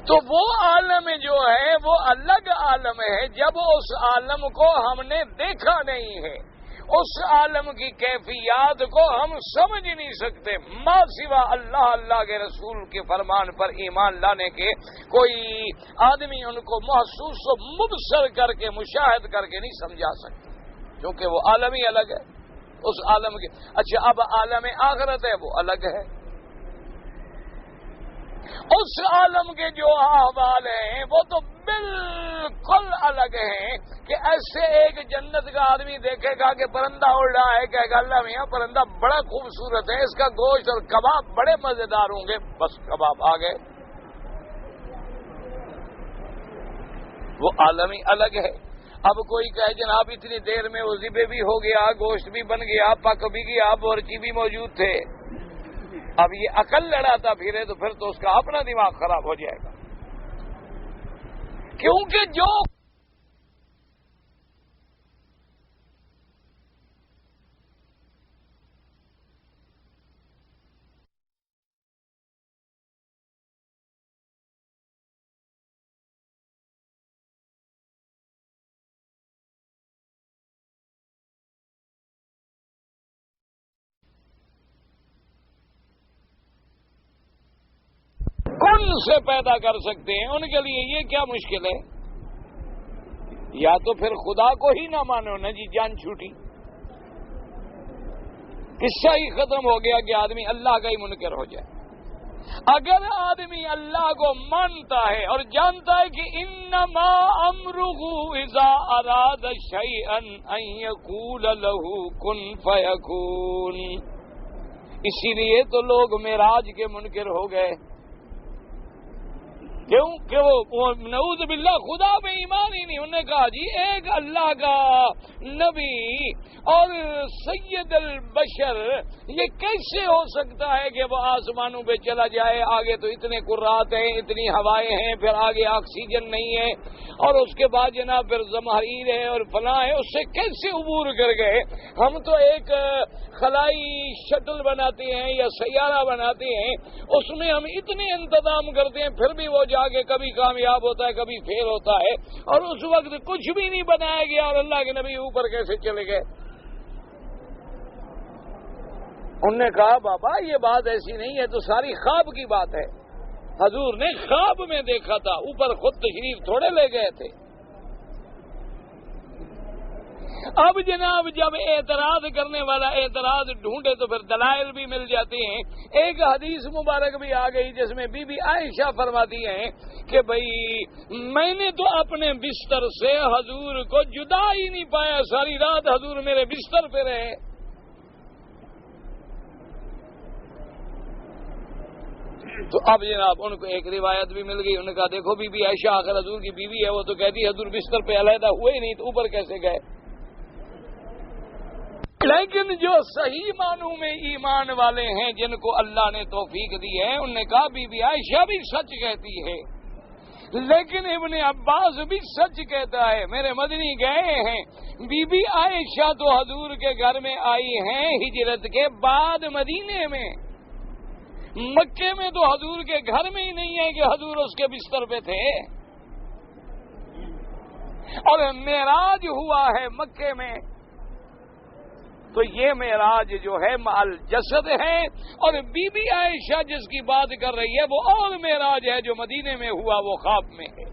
تو وہ عالم جو ہے وہ الگ عالم ہے جب اس عالم کو ہم نے دیکھا نہیں ہے، اس عالم کی کیفیات کو ہم سمجھ نہیں سکتے۔ ما سوا اللہ، اللہ کے رسول کے فرمان پر ایمان لانے کے کوئی آدمی ان کو محسوس و مبصر کر کے مشاہد کر کے نہیں سمجھا سکتا، کیونکہ وہ عالم ہی الگ ہے اس عالم کے۔ اچھا اب عالم آخرت ہے وہ الگ ہے، اس عالم کے جو احوال ہیں وہ تو بالکل الگ ہیں کہ ایسے ایک جنت کا آدمی دیکھے گا کہ پرندہ اڑ رہا ہے، کہے گا اللہ میاں پرندہ بڑا خوبصورت ہے، اس کا گوشت اور کباب بڑے مزیدار ہوں گے، بس کباب آ گئے۔ وہ عالم ہی الگ ہے۔ اب کوئی کہے جناب اتنی دیر میں وہ ذبح بھی ہو گیا، گوشت بھی بن گیا، پک بھی گیا، بورچی بھی موجود تھے، اب یہ عقل لڑاتا پھرے تو پھر تو اس کا اپنا دماغ خراب ہو جائے گا، کیونکہ جو کن سے پیدا کر سکتے ہیں، ان کے لیے یہ کیا مشکل ہے؟ یا تو پھر خدا کو ہی نہ مانو نا جی، جان چھوٹی، قصہ ہی ختم ہو گیا کہ آدمی اللہ کا ہی منکر ہو جائے۔ اگر آدمی اللہ کو مانتا ہے اور جانتا ہے کہ انما امرہ اذا اراد شیئا ان یقول لہ کن فیکون، اسی لیے تو لوگ معراج کے منکر ہو گئے، کیوں کہ وہ نعوذ باللہ خدا پہ ایمان ہی نہیں۔ انہوں نے کہا جی ایک اللہ کا نبی اور سید البشر یہ کیسے ہو سکتا ہے کہ وہ آسمانوں پہ چلا جائے؟ آگے تو اتنے کرات ہیں، اتنی ہوائیں ہیں، پھر آگے آکسیجن نہیں ہے، اور اس کے بعد جناب پھر زمہریر ہے اور فلاں ہے، اس سے کیسے عبور کر گئے؟ ہم تو ایک خلائی شٹل بناتے ہیں یا سیارہ بناتے ہیں، اس میں ہم اتنے انتظام کرتے ہیں، پھر بھی وہ جا کے کبھی کامیاب ہوتا ہے کبھی فیل ہوتا ہے، اور اس وقت کچھ بھی نہیں بنایا گیا اور اللہ کے نبی اوپر کیسے چلے گئے؟ انہوں نے کہا بابا یہ بات ایسی نہیں ہے، تو ساری خواب کی بات ہے، حضور نے خواب میں دیکھا تھا، اوپر خود تشریف تھوڑے لے گئے تھے۔ اب جناب جب اعتراض کرنے والا اعتراض ڈھونڈے تو پھر دلائل بھی مل جاتے ہیں۔ ایک حدیث مبارک بھی آ گئی جس میں بی بی عائشہ فرماتی ہیں کہ بھئی میں نے تو اپنے بستر سے حضور کو جدا ہی نہیں پایا، ساری رات حضور میرے بستر پہ رہے۔ تو اب جناب ان کو ایک روایت بھی مل گئی، انہوں نے کہا دیکھو بی بی عائشہ آخر حضور کی بیوی ہے، وہ تو کہتی حضور بستر پہ علیحدہ ہوئے ہی نہیں تو اوپر کیسے گئے؟ لیکن جو صحیح معنوں میں ایمان والے ہیں جن کو اللہ نے توفیق دی ہے، انہوں نے کہا بی بی عائشہ بھی سچ کہتی ہے، لیکن ابن عباس بھی سچ کہتا ہے، میرے مدنی گئے ہیں، بی بی عائشہ تو حضور کے گھر میں آئی ہیں ہجرت کے بعد مدینے میں، مکے میں تو حضور کے گھر میں ہی نہیں ہے کہ حضور اس کے بستر پہ تھے، اور معراج ہوا ہے مکے میں، تو یہ معراج جو ہے مال جسد ہے، اور بی بی عائشہ جس کی بات کر رہی ہے وہ اور معراج ہے جو مدینے میں ہوا، وہ خواب میں ہے،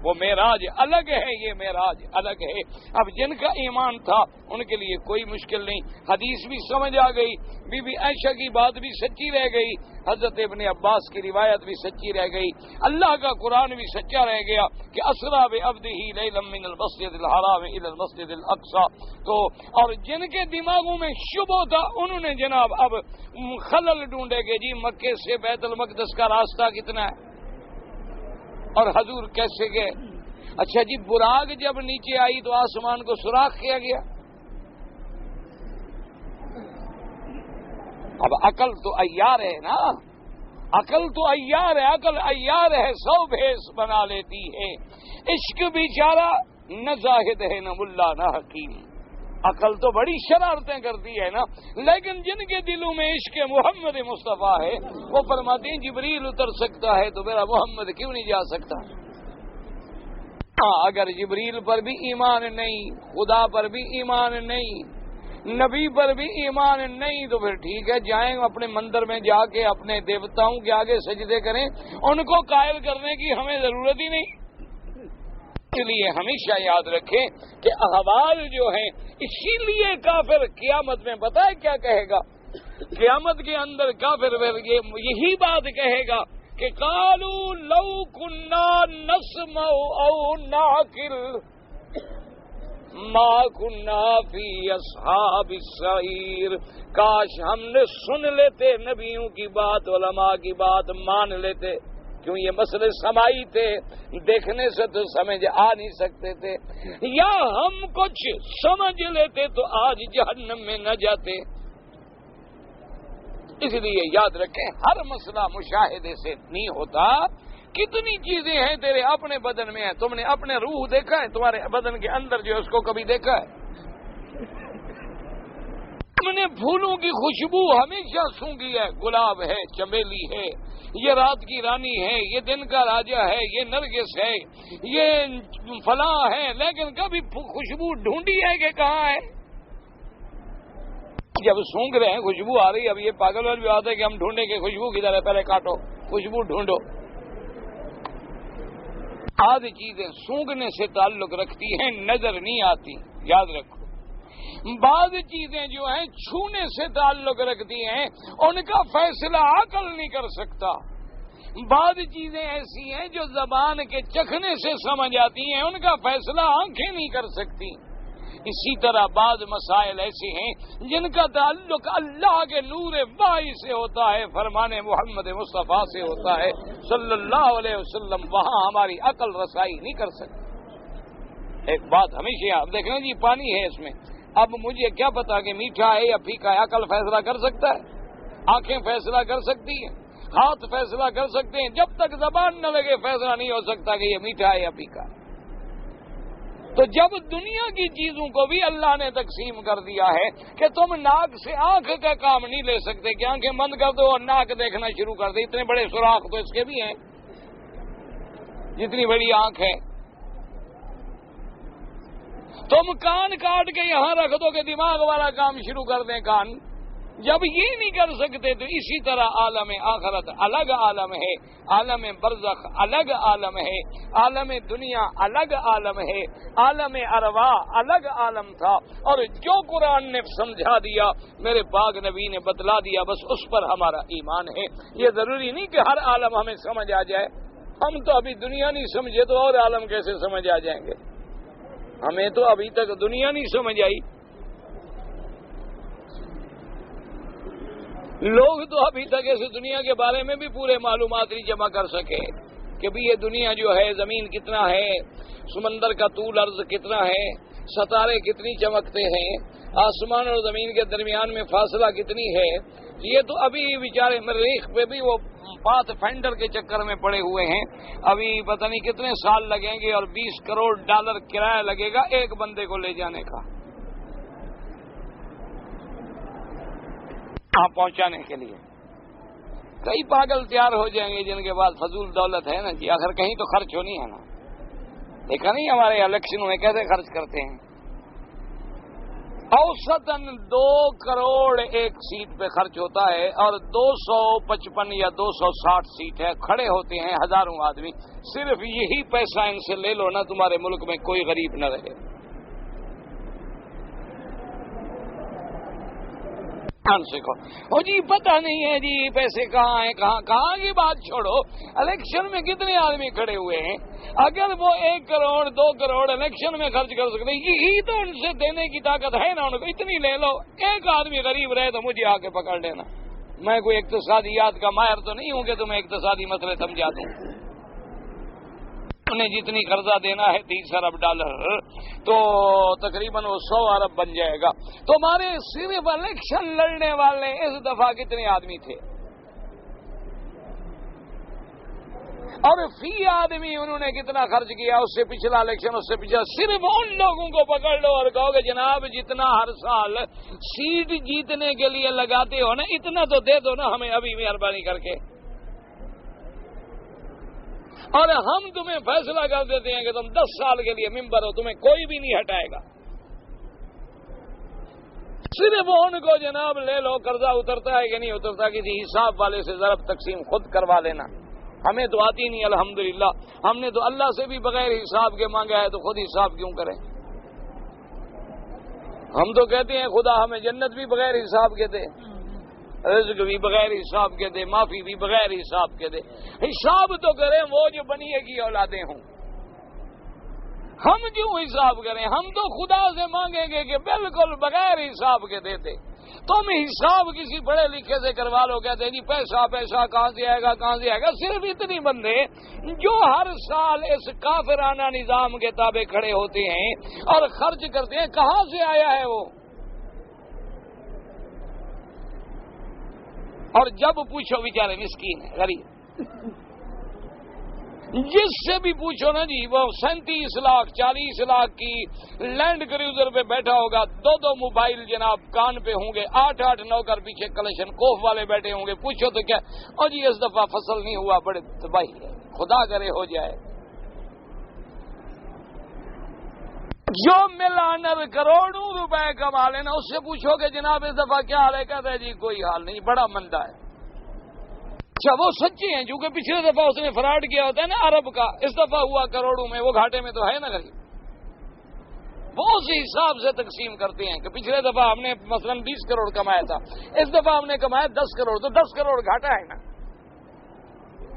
وہ معراج الگ ہے، یہ معراج الگ ہے۔ اب جن کا ایمان تھا ان کے لیے کوئی مشکل نہیں، حدیث بھی سمجھ آ گئی، بی بی عائشہ کی بات بھی سچی رہ گئی، حضرت ابن عباس کی روایت بھی سچی رہ گئی، اللہ کا قرآن بھی سچا رہ گیا کہ اسریٰ بعبدہ لیلا من المسجد الحرام الی المسجد الاقصی۔ تو اور جن کے دماغوں میں شبہ تھا انہوں نے جناب اب خلل ڈھونڈے کہ جی مکے سے بیت المقدس کا راستہ کتنا ہے اور حضور کیسے گئے؟ اچھا جی براق جب نیچے آئی تو آسمان کو سوراخ کیا گیا؟ اب عقل تو عیار ہے نا، عقل تو عیار ہے، عقل عیار ہے، 100 بھیس بنا لیتی ہے۔ عشق بیچارہ نہ زاہد ہے نہ ملا نہ حکیم، عقل تو بڑی شرارتیں کرتی ہے نا، لیکن جن کے دلوں میں عشق محمد مصطفیٰ ہے وہ فرماتے ہیں جبریل اتر سکتا ہے تو میرا محمد کیوں نہیں جا سکتا؟ اگر جبریل پر بھی ایمان نہیں، خدا پر بھی ایمان نہیں، نبی پر بھی ایمان نہیں، تو پھر ٹھیک ہے جائیں اپنے مندر میں جا کے اپنے دیوتاؤں کے آگے سجدے کریں، ان کو قائل کرنے کی ہمیں ضرورت ہی نہیں۔ اس لیے ہمیشہ یاد رکھیں کہ احوال جو ہیں، اسی لیے کافر قیامت میں پتہ ہے کیا کہے گا؟ قیامت کے اندر کافر یہی بات کہے گا کہ قالوا لو كنا نسمع او نعقل ما كنا فی اصحاب السعیر، کاش ہم نے سن لیتے نبیوں کی بات، علماء کی بات مان لیتے، کیوں یہ مسئلے سمائی تھے، دیکھنے سے تو سمجھ آ نہیں سکتے تھے، یا ہم کچھ سمجھ لیتے تو آج جہنم میں نہ جاتے۔ اس لیے یاد رکھیں ہر مسئلہ مشاہدے سے نہیں ہوتا۔ کتنی چیزیں ہیں تیرے اپنے بدن میں ہیں، تم نے اپنے روح دیکھا ہے، تمہارے بدن کے اندر جو ہے اس کو کبھی دیکھا ہے؟ تم نے پھولوں کی خوشبو ہمیشہ سونگھی ہے، گلاب ہے، چمیلی ہے، یہ رات کی رانی ہے، یہ دن کا راجا ہے، یہ نرگس ہے، یہ فلاں ہے، لیکن کبھی خوشبو ڈھونڈی ہے کہ کہاں ہے؟ جب سونگ رہے ہیں خوشبو آ رہی ہے، اب یہ پاگل والی بات ہے کہ ہم ڈھونڈیں کہ خوشبو کدھر ہے، پہلے کاٹو خوشبو ڈھونڈو۔ آدھی چیزیں سونگنے سے تعلق رکھتی ہیں، نظر نہیں آتی، یاد رکھو۔ بعض چیزیں جو ہیں چھونے سے تعلق رکھتی ہیں، ان کا فیصلہ عقل نہیں کر سکتا۔ بعض چیزیں ایسی ہیں جو زبان کے چکھنے سے سمجھ آتی ہیں، ان کا فیصلہ آنکھیں نہیں کر سکتی۔ اسی طرح بعض مسائل ایسے ہیں جن کا تعلق اللہ کے نور واہی سے ہوتا ہے، فرمان محمد مصطفیٰ سے ہوتا ہے صلی اللہ علیہ وسلم، وہاں ہماری عقل رسائی نہیں کر سکتی۔ ایک بات ہمیشہ آپ دیکھ لیں جی، پانی ہے اس میں، اب مجھے کیا پتا کہ میٹھا ہے یا پھیکا ہے؟ عقل فیصلہ کر سکتا ہے؟ آنکھیں فیصلہ کر سکتی ہیں؟ ہاتھ فیصلہ کر سکتے ہیں؟ جب تک زبان نہ لگے فیصلہ نہیں ہو سکتا کہ یہ میٹھا ہے یا پھیکا ہے۔ تو جب دنیا کی چیزوں کو بھی اللہ نے تقسیم کر دیا ہے کہ تم ناک سے آنکھ کا کام نہیں لے سکتے کہ آنکھیں بند کر دو اور ناک دیکھنا شروع کر دے، اتنے بڑے سوراخ تو اس کے بھی ہیں، جتنی بڑی آنکھ ہے۔ تم کان کاٹ کے یہاں رکھ دو کہ دماغ والا کام شروع کر دیں کان، جب یہ نہیں کر سکتے تو اسی طرح عالم آخرت الگ عالم ہے، عالم برزخ الگ عالم ہے، عالم دنیا الگ عالم ہے، عالم ارواح الگ عالم تھا، اور جو قرآن نے سمجھا دیا، میرے پاک نبی نے بتلا دیا، بس اس پر ہمارا ایمان ہے۔ یہ ضروری نہیں کہ ہر عالم ہمیں سمجھ آ جائے، ہم تو ابھی دنیا نہیں سمجھے تو اور عالم کیسے سمجھ آ جائیں گے؟ ہمیں تو ابھی تک دنیا نہیں سمجھ آئی، لوگ تو ابھی تک اس دنیا کے بارے میں بھی پورے معلومات نہیں جمع کر سکے کہ بھی یہ دنیا جو ہے، زمین کتنا ہے، سمندر کا طول عرض کتنا ہے، ستارے کتنی چمکتے ہیں، آسمان اور زمین کے درمیان میں فاصلہ کتنی ہے، یہ تو ابھی بیچارے مریخ پہ بھی وہ پاتھ فائنڈر کے چکر میں پڑے ہوئے ہیں، ابھی پتہ نہیں کتنے سال لگیں گے اور $20 کروڑ کرایہ لگے گا ایک بندے کو لے جانے کا پہنچانے کے لیے۔ کئی پاگل تیار ہو جائیں گے جن کے پاس فضول دولت ہے نا جی، آخر کہیں تو خرچ ہونی ہے نا۔ دیکھا نہیں ہمارے الیکشنوں میں کیسے خرچ کرتے ہیں؟ اوسطاً 2 کروڑ ایک سیٹ پہ خرچ ہوتا ہے، اور 255 یا 260 سیٹ ہے، کھڑے ہوتے ہیں ہزاروں آدمی، صرف یہی پیسہ ان سے لے لو نا، تمہارے ملک میں کوئی غریب نہ رہے۔ سیکھو جی، پتہ نہیں ہے جی پیسے کہاں ہیں، کہاں کی بات چھوڑو، الیکشن میں کتنے آدمی کھڑے ہوئے ہیں، اگر وہ 1 کروڑ 2 کروڑ الیکشن میں خرچ کر سکتے، یہی تو ان سے دینے کی طاقت ہے نا ان کو، اتنی لے لو، ایک آدمی غریب رہے تو مجھے آ کے پکڑ لینا، میں کوئی اقتصادیات کا ماہر تو نہیں ہوں کہ تمہیں اقتصادی مسئلے سمجھا دوں۔ انہیں جتنی قرضہ دینا ہے $30 ارب تو تقریباً وہ 100 ارب بن جائے گا۔ تمہارے صرف الیکشن لڑنے والے اس دفعہ کتنے آدمی تھے، اور فی آدمی انہوں نے کتنا خرچ کیا، اس سے پچھلا الیکشن، اس سے پچھلا، صرف ان لوگوں کو پکڑ لو اور کہو کہ جناب جتنا ہر سال سیٹ جیتنے کے لیے لگاتے ہو نا، اتنا تو دے دو نا ہمیں ابھی مہربانی کر کے، اور ہم تمہیں فیصلہ کر دیتے ہیں کہ تم 10 سال کے لیے ممبر ہو، تمہیں کوئی بھی نہیں ہٹائے گا، صرف ان کو جناب لے لو، قرضہ اترتا ہے کہ نہیں اترتا، کسی حساب والے سے ضرب تقسیم خود کروا لینا، ہمیں تو آتی نہیں الحمدللہ، ہم نے تو اللہ سے بھی بغیر حساب کے مانگا ہے، تو خود حساب کیوں کریں؟ ہم تو کہتے ہیں خدا ہمیں جنت بھی بغیر حساب کے دے، رزق بھی بغیر حساب کے دے، معافی بھی بغیر حساب کے دے۔ حساب تو کریں وہ جو بنیے کی اولادیں ہوں، ہم کیوں حساب کریں؟ ہم تو خدا سے مانگیں گے کہ بالکل بغیر حساب کے دیتے۔ تم حساب کسی پڑھے لکھے سے کروا لو، کہتے جی پیسہ کہاں سے آئے گا کہاں سے آئے گا۔ صرف اتنی بندے جو ہر سال اس کافرانہ نظام کے تابع کھڑے ہوتے ہیں اور خرچ کرتے ہیں، کہاں سے آیا ہے وہ؟ اور جب پوچھو بیچارے مسکین ہے، غریب، جس سے بھی پوچھو نا جی وہ 37 لاکھ 40 لاکھ کی لینڈ کروزر پہ بیٹھا ہوگا، 2 موبائل جناب کان پہ ہوں گے، 8 نوکر پیچھے کلیشن کوف والے بیٹھے ہوں گے، پوچھو تو کیا، اور جی اس دفعہ فصل نہیں ہوا، بڑے تباہی ہے، خدا کرے ہو جائے۔ جو ملانر کروڑوں روپے کما لینا، اس سے پوچھو کہ جناب اس دفعہ کیا حال ہے، کہتا ہے جی کوئی حال نہیں، بڑا مندہ ہے۔ اچھا وہ سچے ہیں، چونکہ پچھلے دفعہ اس نے فراڈ کیا ہوتا ہے نا عرب کا، اس دفعہ ہوا کروڑوں میں، وہ گھاٹے میں تو ہے نا غریب۔ وہ اسی حساب سے تقسیم کرتے ہیں کہ پچھلے دفعہ ہم نے مثلا 20 کروڑ کمایا تھا، اس دفعہ ہم نے کمایا 10 کروڑ، تو 10 کروڑ گھاٹا ہے نا،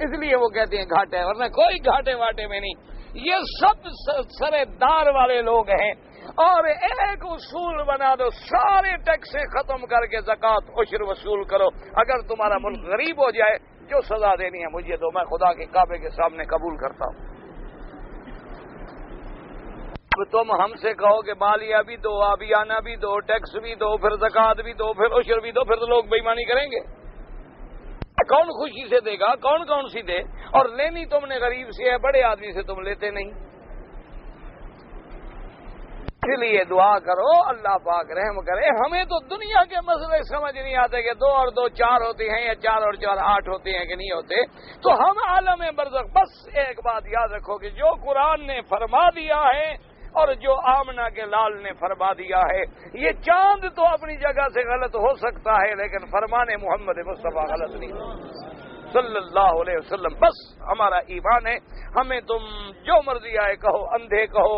اس لیے وہ کہتے ہیں گھاٹا ہے، ورنہ کوئی گھاٹے واٹے میں نہیں۔ یہ سب سرے دار والے لوگ ہیں، اور ایک اصول بنا دو، سارے ٹیکسیں ختم کر کے زکوٰۃ عشر وصول کرو، اگر تمہارا ملک غریب ہو جائے جو سزا دینی ہے مجھے دو، میں خدا کے کعبے کے سامنے قبول کرتا ہوں۔ تم ہم سے کہو کہ مالیہ بھی دو، آبیانہ بھی دو، ٹیکس بھی دو، پھر زکوٰۃ بھی دو، پھر عشر بھی دو، پھر تو لوگ بے ایمانی کریں گے۔ کون خوشی سے دے گا؟ کون سی دے؟ اور لینی تم نے غریب سے ہے، بڑے آدمی سے تم لیتے نہیں۔ اس لیے دعا کرو اللہ پاک رحم کرے۔ ہمیں تو دنیا کے مسئلے سمجھ نہیں آتے کہ 2 اور 2 4 ہوتے ہیں یا 4 اور 4 8 ہوتے ہیں کہ نہیں ہوتے، تو ہم عالم برزخ بس ایک بات یاد رکھو کہ جو قرآن نے فرما دیا ہے اور جو آمنہ کے لال نے فرما دیا ہے، یہ چاند تو اپنی جگہ سے غلط ہو سکتا ہے لیکن فرمان محمد مصطفیٰ غلط نہیں صلی اللہ علیہ وسلم۔ بس ہمارا ایمان ہے، ہمیں تم جو مرضی آئے کہو، اندھے کہو،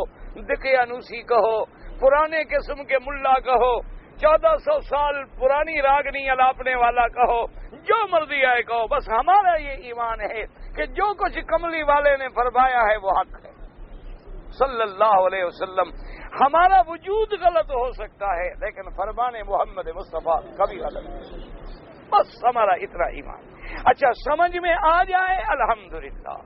دقیانوسی کہو، پرانے قسم کے ملا کہو، 1400 سال پرانی راگنی الاپنے والا کہو، جو مرضی آئے کہو، بس ہمارا یہ ایمان ہے کہ جو کچھ کملی والے نے فرمایا ہے وہ حق ہے صلی اللہ علیہ وسلم۔ ہمارا وجود غلط ہو سکتا ہے لیکن فرمان محمد مصطفیٰ کبھی غلط نہیں، بس ہمارا اتنا ایمان۔ اچھا سمجھ میں آ جائے الحمدللہ،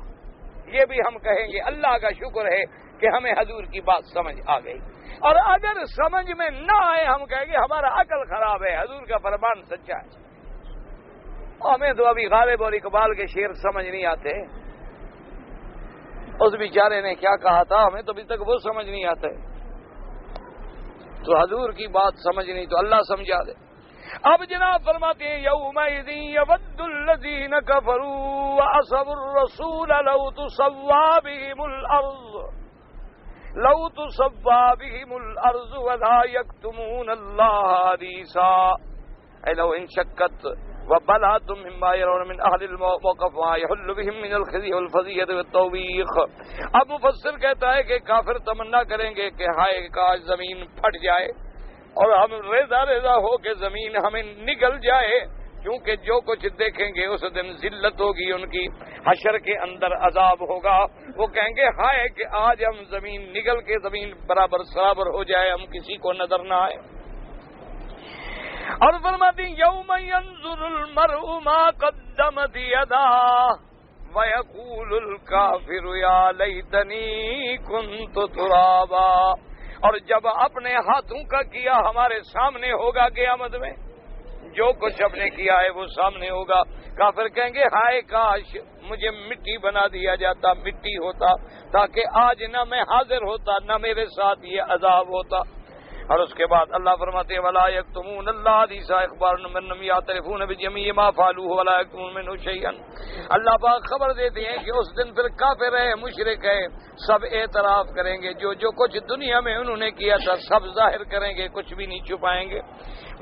یہ بھی ہم کہیں گے اللہ کا شکر ہے کہ ہمیں حضور کی بات سمجھ آ گئی، اور اگر سمجھ میں نہ آئے ہم کہیں گے ہمارا عقل خراب ہے، حضور کا فرمان سچا ہے۔ ہمیں تو ابھی غالب اور اقبال کے شعر سمجھ نہیں آتے، اس بیچارے نے کیا کہا تھا ہمیں تو ابھی تک وہ سمجھ نہیں آتا ہے، تو حضور کی بات سمجھ نہیں تو اللہ سمجھا دے۔ اب جناب فرماتے ہیں یومئذ یود الذین کفروا وعصوا الرسول لو تسوى بهم الارض ولا يكتمون الله حديثا اے لو انشقت وبلعتم مما يرون من اهل الموقف ما يحل بهم من الخزي والفضيحة والتوبيخ۔ اب مفسر کہتا ہے کہ کافر تمنا کریں گے کہ ہائے کاش زمین پھٹ جائے اور ہم ریزہ ریزہ ہو کے زمین ہمیں نگل جائے، کیونکہ جو کچھ دیکھیں گے اس دن ذلت ہوگی ان کی، حشر کے اندر عذاب ہوگا، وہ کہیں گے ہائے کہ آج ہم زمین نگل کے زمین برابر سرابر ہو جائے، ہم کسی کو نظر نہ آئے۔ اور فرماتی یوم ینظر المرء ما قدمت یداہ ویقول الکافر یا لیتنی کنت ترابا۔ اور جب اپنے ہاتھوں کا کیا ہمارے سامنے ہوگا قیامت میں، جو کچھ ہم نے کیا ہے وہ سامنے ہوگا، کافر کہیں گے ہائے کاش مجھے مٹی بنا دیا جاتا، مٹی ہوتا، تاکہ آج نہ میں حاضر ہوتا نہ میرے ساتھ یہ عذاب ہوتا۔ اور اس کے بعد اللہ فرماتے ہیں ولا یکتمون اللہ حدیث اخبار من یعترفون بجمیع ما فعلوه ولا یکتمون منه شیئا۔ اللہ پاک خبر دیتے ہیں کہ اس دن پھر کافر ہے، مشرک ہے، سب اعتراف کریں گے، جو کچھ دنیا میں انہوں نے کیا تھا سب ظاہر کریں گے، کچھ بھی نہیں چھپائیں گے۔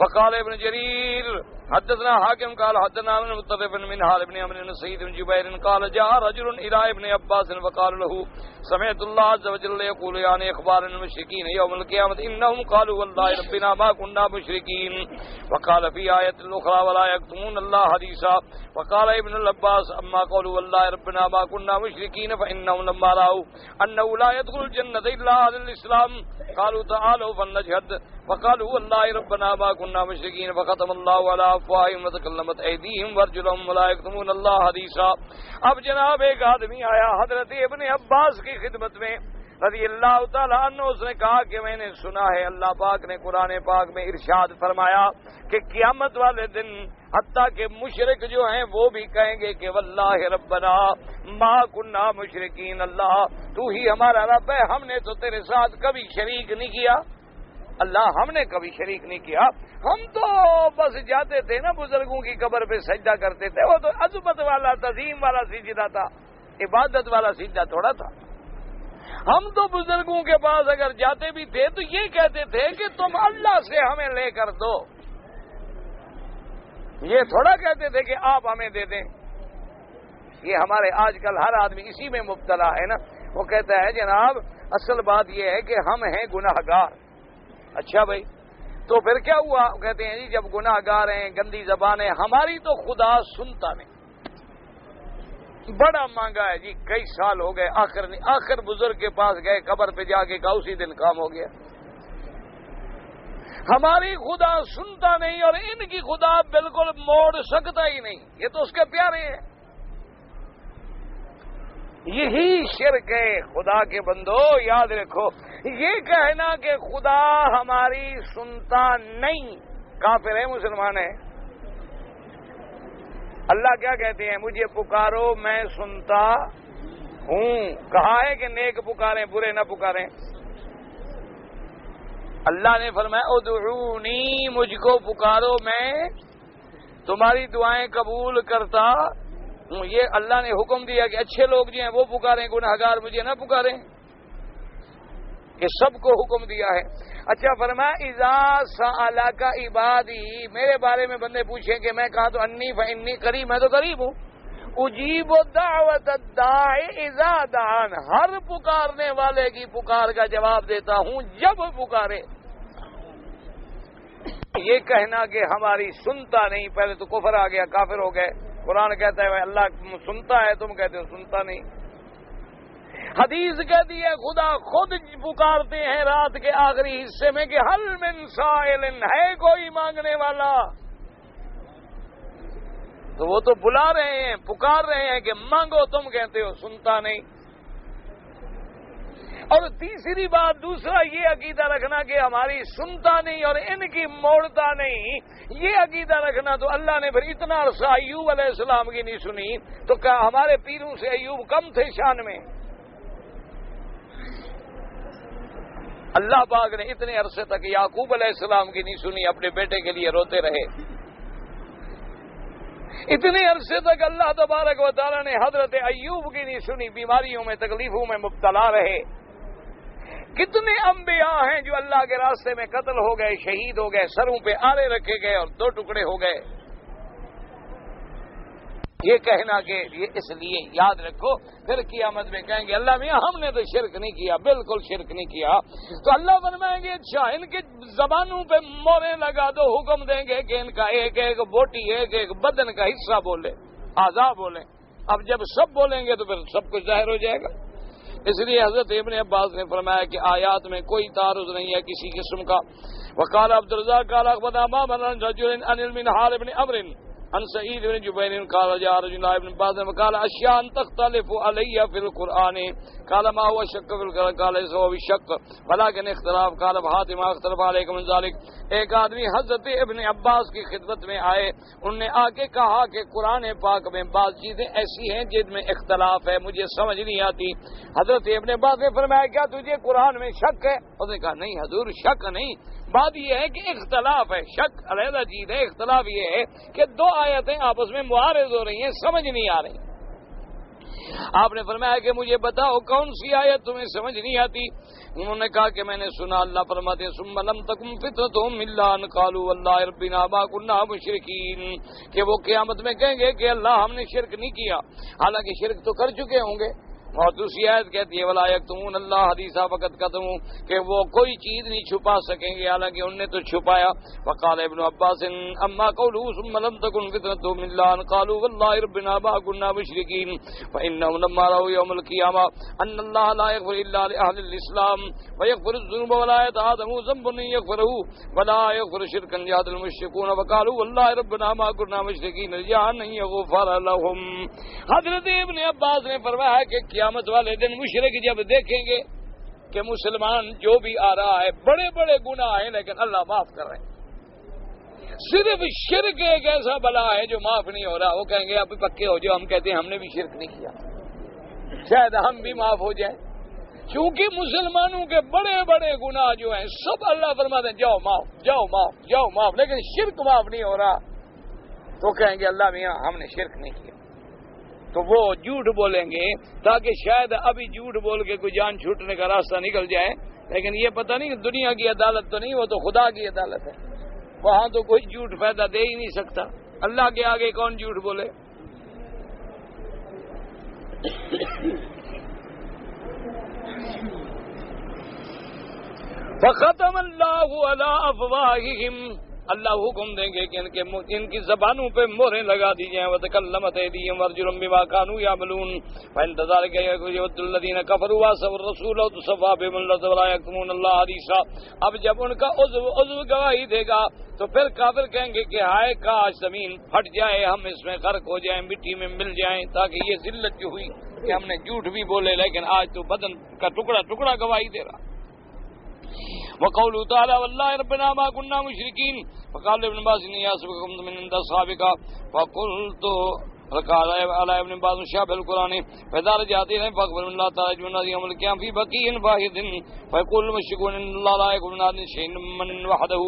وقال ابن جریر حدثنا حاکم قال حدثنا ابن مطرف من حال ابن عمرو بن سعيد بن جبير قال جاء رجل الى ابن عباس وقال له سمعت الله عز وجل يقول يعني اخبار المشركين يوم القيامه انهم قالوا والله ربنا ما كنا مشركين وقال في آية اخرى ولا يكتمون الله حديثا وقال ابن العباس اما قالوا والله ربنا ما كنا مشركين فانهم لما راوا انه لا يدخل الجنه الا اهل الاسلام قالوا تعالوا فلنشهد وقالوا والله ربنا ما كنا مشركين فختم الله على افواههم وتكلمت ايديهم وارجلهم ولا يكتمون الله حديثا. اب جناب ایک آدمی آیا حضرت ابن عباس کی خدمت میں رضی اللہ تعالیٰ عنہ، اس نے کہا کہ میں نے سنا ہے اللہ پاک نے قرآن پاک میں ارشاد فرمایا کہ قیامت والے دن حتیٰ کہ مشرک جو ہیں وہ بھی کہیں گے کہ واللہ ربنا ما کننا مشرکین، اللہ تو ہی ہمارا رب ہے، ہم نے تو تیرے ساتھ کبھی شریک نہیں کیا، اللہ ہم نے کبھی شریک نہیں کیا، ہم تو بس جاتے تھے نا بزرگوں کی قبر پہ سجدہ کرتے تھے، وہ تو عظمت والا تعظیم والا سجدہ تھا، عبادت والا سجدہ تھوڑا تھا. ہم تو بزرگوں کے پاس اگر جاتے بھی تھے تو یہ کہتے تھے کہ تم اللہ سے ہمیں لے کر دو، یہ تھوڑا کہتے تھے کہ آپ ہمیں دے دیں. یہ ہمارے آج کل ہر آدمی اسی میں مبتلا ہے نا، وہ کہتا ہے جناب اصل بات یہ ہے کہ ہم ہیں گناہ گار. اچھا بھائی تو پھر کیا ہوا؟ کہتے ہیں جی جب گناہ گار ہیں، گندی زبان ہے، ہماری تو خدا سنتا نہیں، بڑا مانگا ہے جی، کئی سال ہو گئے، آخر بزرگ کے پاس گئے، قبر پہ جا کے کہا اسی دن کام ہو گیا. ہماری خدا سنتا نہیں اور ان کی خدا بالکل موڑ سکتا ہی نہیں، یہ تو اس کے پیارے ہیں. یہی شرک ہے خدا کے بندو، یاد رکھو. یہ کہنا کہ خدا ہماری سنتا نہیں، کافر ہے مسلمان ہے. اللہ کیا کہتے ہیں؟ مجھے پکارو میں سنتا ہوں. کہا ہے کہ نیک پکاریں برے نہ پکاریں. اللہ نے فرمایا ادعونی، مجھ کو پکارو میں تمہاری دعائیں قبول کرتا ہوں. یہ اللہ نے حکم دیا کہ اچھے لوگ جو ہیں وہ پکاریں، گنہگار مجھے نہ پکاریں، یہ سب کو حکم دیا ہے. اچھا فرمایا اذا سألک عبادی، میرے بارے میں بندے پوچھیں کہ میں کہا تو انی فانی قریب، میں تو قریب ہوں. اجیب دعوت الداعی اذا دعان، ہر پکارنے والے کی پکار کا جواب دیتا ہوں جب پکارے. یہ کہنا کہ ہماری سنتا نہیں، پہلے تو کفر آ گیا، کافر ہو گئے. قرآن کہتا ہے اللہ سنتا ہے، تم کہتے ہو سنتا نہیں. حدیث کہتی ہے خدا خود پکارتے ہیں رات کے آخری حصے میں کہ حل من سائل، ہے کوئی مانگنے والا. تو وہ تو بلا رہے ہیں، پکار رہے ہیں کہ مانگو، تم کہتے ہو سنتا نہیں. اور تیسری بات، دوسرا یہ عقیدہ رکھنا کہ ہماری سنتا نہیں اور ان کی موڑتا نہیں، یہ عقیدہ رکھنا تو اللہ نے پھر اتنا عرصہ ایوب علیہ السلام کی نہیں سنی تو کیا ہمارے پیروں سے ایوب کم تھے شان میں؟ اللہ پاک نے اتنے عرصے تک یعقوب علیہ السلام کی نہیں سنی، اپنے بیٹے کے لیے روتے رہے. اتنے عرصے تک اللہ تبارک و تعالیٰ نے حضرت ایوب کی نہیں سنی، بیماریوں میں تکلیفوں میں مبتلا رہے. کتنے انبیاء ہیں جو اللہ کے راستے میں قتل ہو گئے، شہید ہو گئے، سروں پہ آرے رکھے گئے اور 2 ٹکڑے ہو گئے. یہ کہنا کہ یہ اس لیے یاد رکھو، پھر قیامت میں کہیں گے اللہ میاں ہم نے تو شرک نہیں کیا، بالکل شرک نہیں کیا. تو اللہ فرمائیں گے اچھا ان کے زبانوں پہ موریں لگا دو، حکم دیں گے کہ ان کا ایک ایک بوٹی، ایک ایک بدن کا حصہ بولے، اعضاء بولیں. اب جب سب بولیں گے تو پھر سب کچھ ظاہر ہو جائے گا. اس لیے حضرت ابن عباس نے فرمایا کہ آیات میں کوئی تعارض نہیں ہے کسی قسم کا. وقال عبد الرزاق قال اخبرنا امام رجل عن المنهال بن عمرو عن سعید بن جبیر قال جاء رجل ابن عباس وقال اشیاء تختلف علی فی القرآن قال ما هو الشک فی القرآن قال هو الشک ولكن اختلاف قال فاطمہ اختلف علیکم من ذلك. ایک آدمی حضرت ابن عباس کی خدمت میں آئے، انہوں نے آ کے کہا کہ قرآن پاک میں بعض چیزیں ایسی ہیں جن میں اختلاف ہے، مجھے سمجھ نہیں آتی. حضرت ابن عباس نے فرمایا کیا تجھے قرآن میں شک ہے؟ اس نے کہا نہیں حضور شک نہیں، بات یہ ہے کہ اختلاف ہے، شک علیحدہ چیز ہے، اختلاف یہ ہے کہ 2 آیتیں آپس میں معارض ہو رہی ہیں، سمجھ نہیں آ رہی. آپ نے فرمایا کہ مجھے بتاؤ کون سی آیت تمہیں سمجھ نہیں آتی؟ انہوں نے کہا کہ میں نے سنا اللہ فرماتے ہیں ثم لم تکن فتنتهم الا ان قالوا والله ربنا ما كنا مشرکین، کہ وہ قیامت میں کہیں گے کہ اللہ ہم نے شرک نہیں کیا، حالانکہ شرک تو کر چکے ہوں گے۔ اور دوسری آیت کہتی ہے ولا یکتمون اللہ حدیثا فقط قدموا، کہ وہ کوئی چیز نہیں چھپا سکیں گے حالانکہ انہوں نے تو چھپایا۔ وقال ابن عباس اما قوله ثم لم تكن فتنتهم الا ان قالوا والله ربنا ما كنا مشركين فانهم لما راوا يوم القيامه ان الله لا يغفر الا لاهل الاسلام ويغفر الذنوب ولا يتعاظم ذنب يغفره ولا يغفر شركا يهد المشركون وقالوا والله ربنا ما كنا مشركين رجاء ان يغفر لهم۔ حضرت ابن عباس نے فرمایا کہ قیامت والے دن مشرک جب دیکھیں گے کہ مسلمان جو بھی آ رہا ہے بڑے بڑے گناہ ہیں لیکن اللہ معاف کر رہے ہیں، صرف شرک ایک ایسا بلا ہے جو معاف نہیں ہو رہا، وہ کہیں گے اب پکے ہو جاؤ، ہم کہتے ہیں ہم نے بھی شرک نہیں کیا، شاید ہم بھی معاف ہو جائیں، چونکہ مسلمانوں کے بڑے بڑے گناہ جو ہیں سب اللہ فرماتے ہیں جاؤ معاف جاؤ معاف جاؤ معاف، لیکن شرک معاف نہیں ہو رہا، تو کہیں گے اللہ میاں ہم نے شرک نہیں کیا، تو وہ جھوٹ بولیں گے تاکہ شاید ابھی جھوٹ بول کے کوئی جان چھوٹنے کا راستہ نکل جائے، لیکن یہ پتہ نہیں کہ دنیا کی عدالت تو نہیں، وہ تو خدا کی عدالت ہے، وہاں تو کوئی جھوٹ فائدہ دے ہی نہیں سکتا، اللہ کے آگے کون جھوٹ بولے۔ فختم اللہ علی افواہہم، اللہ حکم دیں گے کہ ان کی زبانوں پہ مہریں لگا دی جائیں، وتکلمت ایدیہم وارجلہم بما کانوا یعملون فإن ذلك یود الذین کفروا وعصوا الرسول وتصفى بهم الارض ولا یکتمون اللہ حدیثا۔ اب جب ان کا عضو گواہی دے گا تو پھر کافر کہیں گے کہ ہائے کاش زمین پھٹ جائے، ہم اس میں غرق ہو جائیں، مٹی میں مل جائیں، تاکہ یہ ذلت جو ہوئی کہ ہم نے جھوٹ بھی بولے لیکن آج تو بدن کا ٹکڑا ٹکڑا گواہی دے رہا۔ وقوله تعالى والله ربنا ما كنا مشركين فقال ابن عباس ان ياسبكم من عند اصحابك فقلت فقال على ابن عباس شاب القران فاذا رجعت الى فاقبل من الله تعالى جمنا يوم القيامه في بقي واحد فيقول المشركون ان الله لا يقبل من شيء من وحده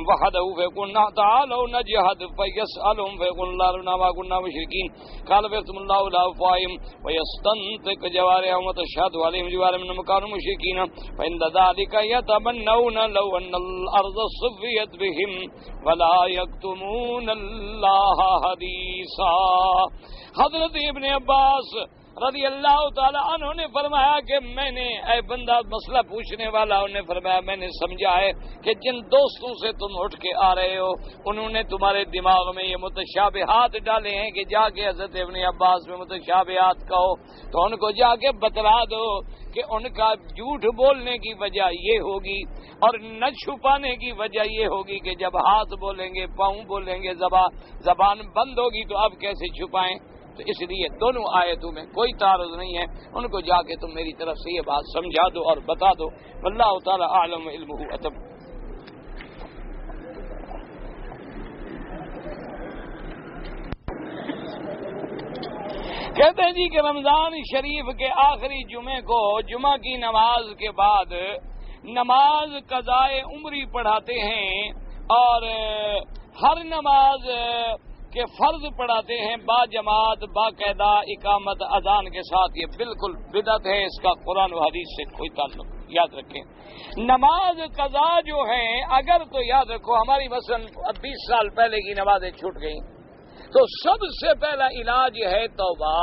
وحده فيقول تعالوا نجحد فيسالهم فيقول الله ربنا ما كنا مشركين قال فيختم الله لا افواههم ويستنطق جوارحهم وتشهد عليهم جوارحهم انهم كانوا مشركين فعند ذلك يتمنون لو ان الارض صفيت بهم ولا يكتمون الله حديثا۔ حضرت ابن عباس رضی اللہ تعالی عنہ نے فرمایا کہ میں نے اے بندہ مسئلہ پوچھنے والا، انہوں نے فرمایا میں نے سمجھا ہے کہ جن دوستوں سے تم اٹھ کے آ رہے ہو انہوں نے تمہارے دماغ میں یہ متشابہات ڈالے ہیں کہ جا کے حضرت ابن عباس میں متشابہات کہو، تو ان کو جا کے بتلا دو کہ ان کا جھوٹ بولنے کی وجہ یہ ہوگی اور نہ چھپانے کی وجہ یہ ہوگی کہ جب ہاتھ بولیں گے پاؤں بولیں گے زبان بند ہوگی تو اب کیسے چھپائیں، تو اس لیے دونوں آیتوں میں کوئی تعارض نہیں ہے، ان کو جا کے تم میری طرف سے یہ بات سمجھا دو اور بتا دو، واللہ تعالی اعلم علمہ اتم۔ کہتے ہیں جی کہ رمضان شریف کے آخری جمعے کو جمعہ کی نماز کے بعد نماز قضائے عمری پڑھاتے ہیں اور ہر نماز کے فرض پڑھاتے ہیں با جماعت باقاعدہ اقامت اذان کے ساتھ، یہ بالکل بدعت ہے، اس کا قرآن و حدیث سے کوئی تعلق یاد رکھیں۔ نماز قضا جو ہے اگر تو یاد رکھو ہماری مثلا 20 سال پہلے کی نمازیں چھوٹ گئیں تو سب سے پہلا علاج ہے توبہ،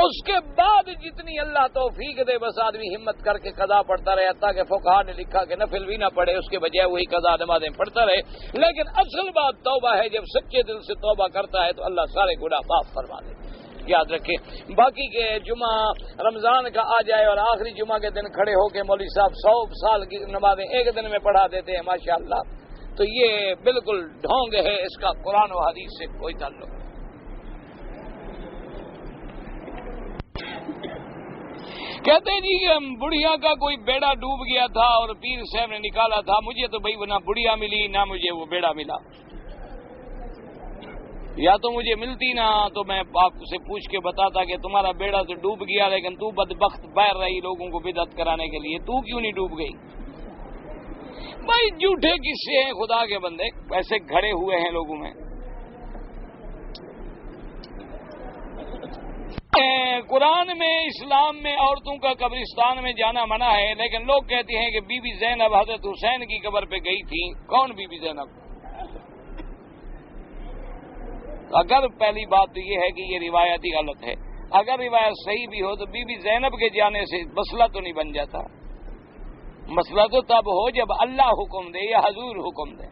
اس کے بعد جتنی اللہ توفیق دے بس آدمی ہمت کر کے قضا پڑھتا رہے، تاکہ فقہا نے لکھا کہ نفل بھی نہ پڑھے، اس کے بجائے وہی قضا نمازیں پڑھتا رہے، لیکن اصل بات توبہ ہے، جب سچے دل سے توبہ کرتا ہے تو اللہ سارے گناہ معاف فرما دے، یاد رکھیں۔ باقی کے جمعہ رمضان کا آ جائے اور آخری جمعہ کے دن کھڑے ہو کے مولوی صاحب 100 سال کی نمازیں ایک دن میں پڑھا دیتے ہیں ماشاءاللہ، تو یہ بالکل ڈھونگ ہے، اس کا قرآن و حدیث سے کوئی تعلق نہیں۔ کہتے ہیں جی کہ بڑھیا کا کوئی بیڑا ڈوب گیا تھا اور پیر صاحب نے نکالا تھا، مجھے تو بھائی نہ بڑھیا ملی نہ مجھے وہ بیڑا ملا، یا تو مجھے ملتی نہ تو میں آپ سے پوچھ کے بتاتا کہ تمہارا بیڑا تو ڈوب گیا لیکن تو بدبخت بہر رہی لوگوں کو بدعت کرانے کے لیے، تو کیوں نہیں ڈوب گئی؟ بھائی جھوٹے قصے ہیں خدا کے بندے، ایسے گھڑے ہوئے ہیں لوگوں میں۔ قرآن میں اسلام میں عورتوں کا قبرستان میں جانا منع ہے، لیکن لوگ کہتے ہیں کہ بی بی زینب حضرت حسین کی قبر پہ گئی تھی۔ کون بی بی زینب؟ اگر پہلی بات تو یہ ہے کہ یہ روایت ہی غلط ہے، اگر روایت صحیح بھی ہو تو بی بی زینب کے جانے سے مسئلہ تو نہیں بن جاتا۔ مسئلہ تو تب ہو جب اللہ حکم دے یا حضور حکم دے۔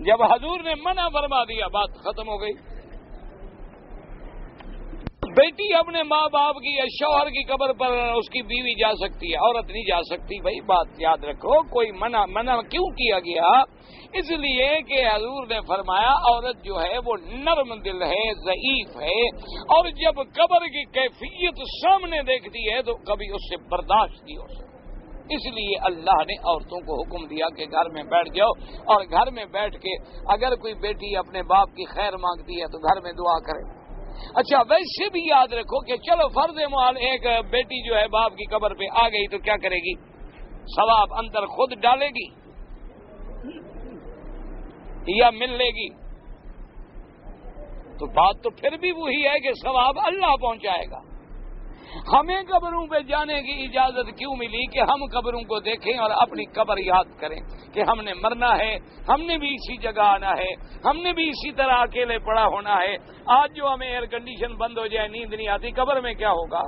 جب حضور نے منع فرما دیا بات ختم ہو گئی۔ بیٹی اپنے ماں باپ کی یا شوہر کی قبر پر اس کی بیوی جا سکتی ہے، عورت نہیں جا سکتی۔ بھائی بات یاد رکھو، کوئی منع کیوں کیا گیا؟ اس لیے کہ حضور نے فرمایا عورت جو ہے وہ نرم دل ہے، ضعیف ہے، اور جب قبر کی کیفیت سامنے دیکھتی ہے تو کبھی اس سے برداشت نہیں ہو سکتی۔ اس لیے اللہ نے عورتوں کو حکم دیا کہ گھر میں بیٹھ جاؤ، اور گھر میں بیٹھ کے اگر کوئی بیٹی اپنے باپ کی خیر مانگتی ہے تو گھر میں دعا کرے۔ اچھا ویسے بھی یاد رکھو کہ چلو فرض محال ایک بیٹی جو ہے باپ کی قبر پہ آ گئی تو کیا کرے گی؟ ثواب اندر خود ڈالے گی یا مل لے گی؟ تو بات تو پھر بھی وہی ہے کہ ثواب اللہ پہنچائے گا۔ ہمیں قبروں پہ جانے کی اجازت کیوں ملی کہ ہم قبروں کو دیکھیں اور اپنی قبر یاد کریں کہ ہم نے مرنا ہے، ہم نے بھی اسی جگہ آنا ہے، ہم نے بھی اسی طرح اکیلے پڑا ہونا ہے۔ آج جو ہمیں ایئر کنڈیشن بند ہو جائے، نیند نہیں آتی، قبر میں کیا ہوگا؟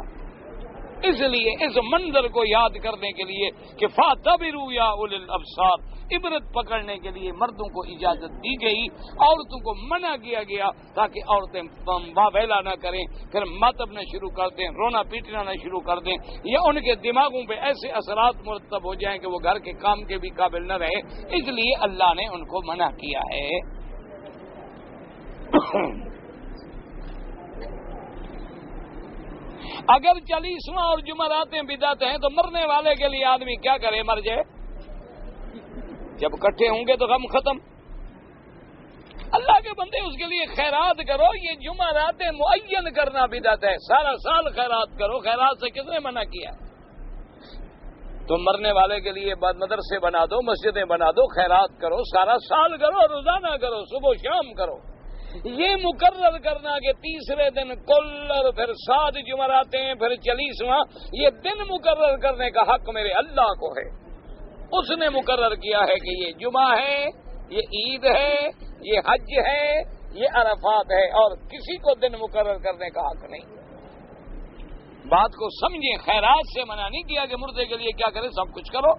اس لیے اس منظر کو یاد کرنے کے لیے کہ فَاعْتَبِرُوا يَا أُولِي الْأَبْصَارِ، عبرت پکڑنے کے لیے مردوں کو اجازت دی گئی، عورتوں کو منع کیا گیا تاکہ عورتیں واویلا نہ کریں، پھر ماتم شروع کر دیں، رونا پیٹنا نہ شروع کر دیں، یا ان کے دماغوں پہ ایسے اثرات مرتب ہو جائیں کہ وہ گھر کے کام کے بھی قابل نہ رہے۔ اس لیے اللہ نے ان کو منع کیا ہے۔ اگر 40واں اور جمعراتیں بدعت ہیں تو مرنے والے کے لیے آدمی کیا کرے؟ مر جائے۔ جب اکٹھے ہوں گے تو غم ختم۔ اللہ کے بندے اس کے لیے خیرات کرو۔ یہ جمعراتیں معین کرنا بدعت ہے، سارا سال خیرات کرو۔ خیرات سے کس نے منع کیا؟ تم مرنے والے کے لیے مدرسے بنا دو، مسجدیں بنا دو، خیرات کرو، سارا سال کرو، روزانہ کرو، صبح شام کرو۔ یہ مقرر کرنا کہ تیسرے دن کل اور پھر 7 جمعراتیں پھر 40واں، یہ دن مقرر کرنے کا حق میرے اللہ کو ہے۔ اس نے مقرر کیا ہے کہ یہ جمعہ ہے، یہ عید ہے، یہ حج ہے، یہ عرفات ہے، اور کسی کو دن مقرر کرنے کا حق نہیں۔ بات کو سمجھیں، خیرات سے منع نہیں کیا کہ مردے کے لیے کیا کرے، سب کچھ کرو،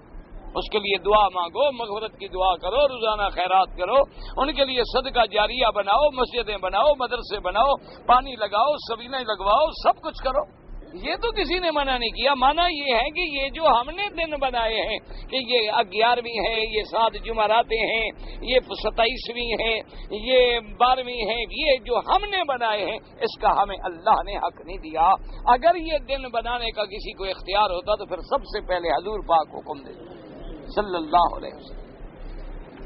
اس کے لیے دعا مانگو، مغفرت کی دعا کرو، روزانہ خیرات کرو، ان کے لیے صدقہ جاریہ بناؤ، مسجدیں بناؤ، مدرسے بناؤ، پانی لگاؤ، سبیلیں لگواؤ، سب کچھ کرو۔ یہ تو کسی نے منع نہیں کیا۔ منع یہ ہے کہ یہ جو ہم نے دن بنائے ہیں کہ یہ 11ویں ہے، یہ 7 جمعراتیں ہیں، یہ 27ویں ہے، یہ 12ویں ہے، یہ جو ہم نے بنائے ہیں اس کا ہمیں اللہ نے حق نہیں دیا۔ اگر یہ دن بنانے کا کسی کو اختیار ہوتا تو پھر سب سے پہلے حضور پاک حکم دیتے صلی اللہ علیہ وسلم۔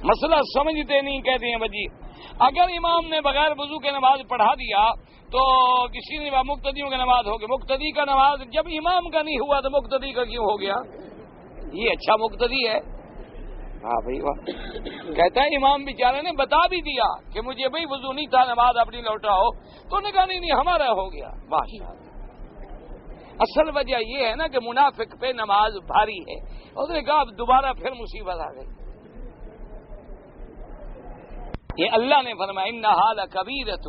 مسئلہ سمجھتے نہیں، کہتے ہیں بجی اگر امام نے بغیر وضو کے نماز پڑھا دیا تو کسی نے مقتدیوں کی نماز ہوگی، مقتدی کا نماز جب امام کا نہیں ہوا تو مقتدی کا کیوں ہو گیا؟ یہ اچھا مقتدی ہے۔ ہاں بھائی واہ، کہتا ہے امام بیچارے نے بتا بھی دیا کہ مجھے بھائی وضو نہیں تھا، نماز اپنی لوٹاؤ، تو نے کہا نہیں ہمارا ہو گیا۔ بادشاہ اصل وجہ یہ ہے نا کہ منافق پہ نماز بھاری ہے، اس نے کہا اب دوبارہ پھر مصیبت آ گئی۔ یہ اللہ نے فرمایا انھا لکبیرۃ،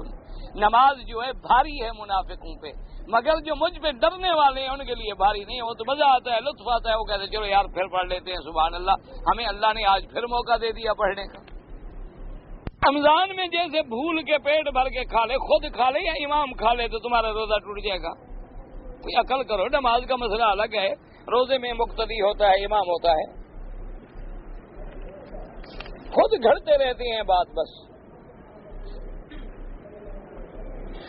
نماز جو ہے بھاری ہے منافقوں پہ، مگر جو مجھ پہ ڈرنے والے ہیں ان کے لیے بھاری نہیں۔ وہ تو مزہ آتا ہے، لطف آتا ہے، وہ کہتے ہیں چلو یار پھر پڑھ لیتے ہیں، سبحان اللہ، ہمیں اللہ نے آج پھر موقع دے دیا پڑھنے کا۔ رمضان میں جیسے بھول کے پیٹ بھر کے کھا لے، خود کھا لے یا امام کھا لے تو تمہارا روزہ ٹوٹ جائے گا۔ کوئی عقل کرو، نماز کا مسئلہ الگ ہے، روزے میں مقتدی ہوتا ہے، امام ہوتا ہے، خود گھڑتے رہتے ہیں بات بس۔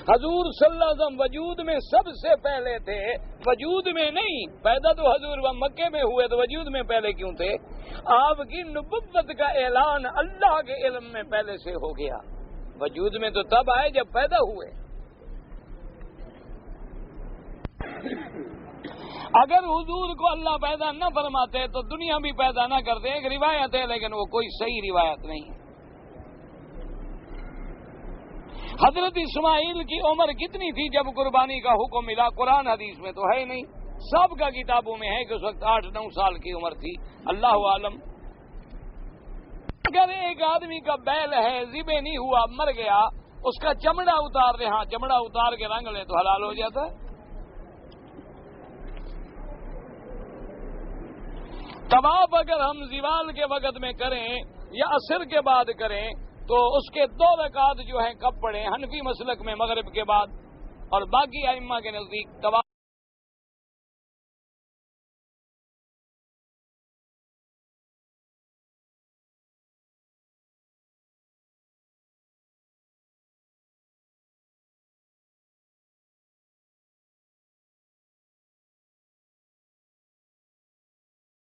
حضور صلی اللہ علیہ وسلم وجود میں سب سے پہلے تھے، وجود میں نہیں، پیدا تو حضور مکے میں ہوئے تو وجود میں پہلے کیوں تھے؟ آپ کی نبوت کا اعلان اللہ کے علم میں پہلے سے ہو گیا، وجود میں تو تب آئے جب پیدا ہوئے۔ اگر حضور کو اللہ پیدا نہ فرماتے تو دنیا بھی پیدا نہ کرتے۔ ایک روایت ہے لیکن وہ کوئی صحیح روایت نہیں ہے۔ حضرت اسماعیل کی عمر کتنی تھی جب قربانی کا حکم ملا؟ قرآن حدیث میں تو ہے نہیں، سب کا کتابوں میں ہے کہ اس وقت 8-9 سال کی عمر تھی، اللہ عالم۔ اگر ایک آدمی کا بیل ہے، ذبح نہیں ہوا، مر گیا، اس کا چمڑا اتار دے، ہاں چمڑا اتار کے رنگ لے تو حلال ہو جاتا ہے۔ طواف اگر ہم زوال کے وقت میں کریں یا عصر کے بعد کریں تو اس کے 2 رکعت جو ہیں کب پڑھیں؟ حنفی مسلک میں مغرب کے بعد، اور باقی ائمہ کے نزدیک طواف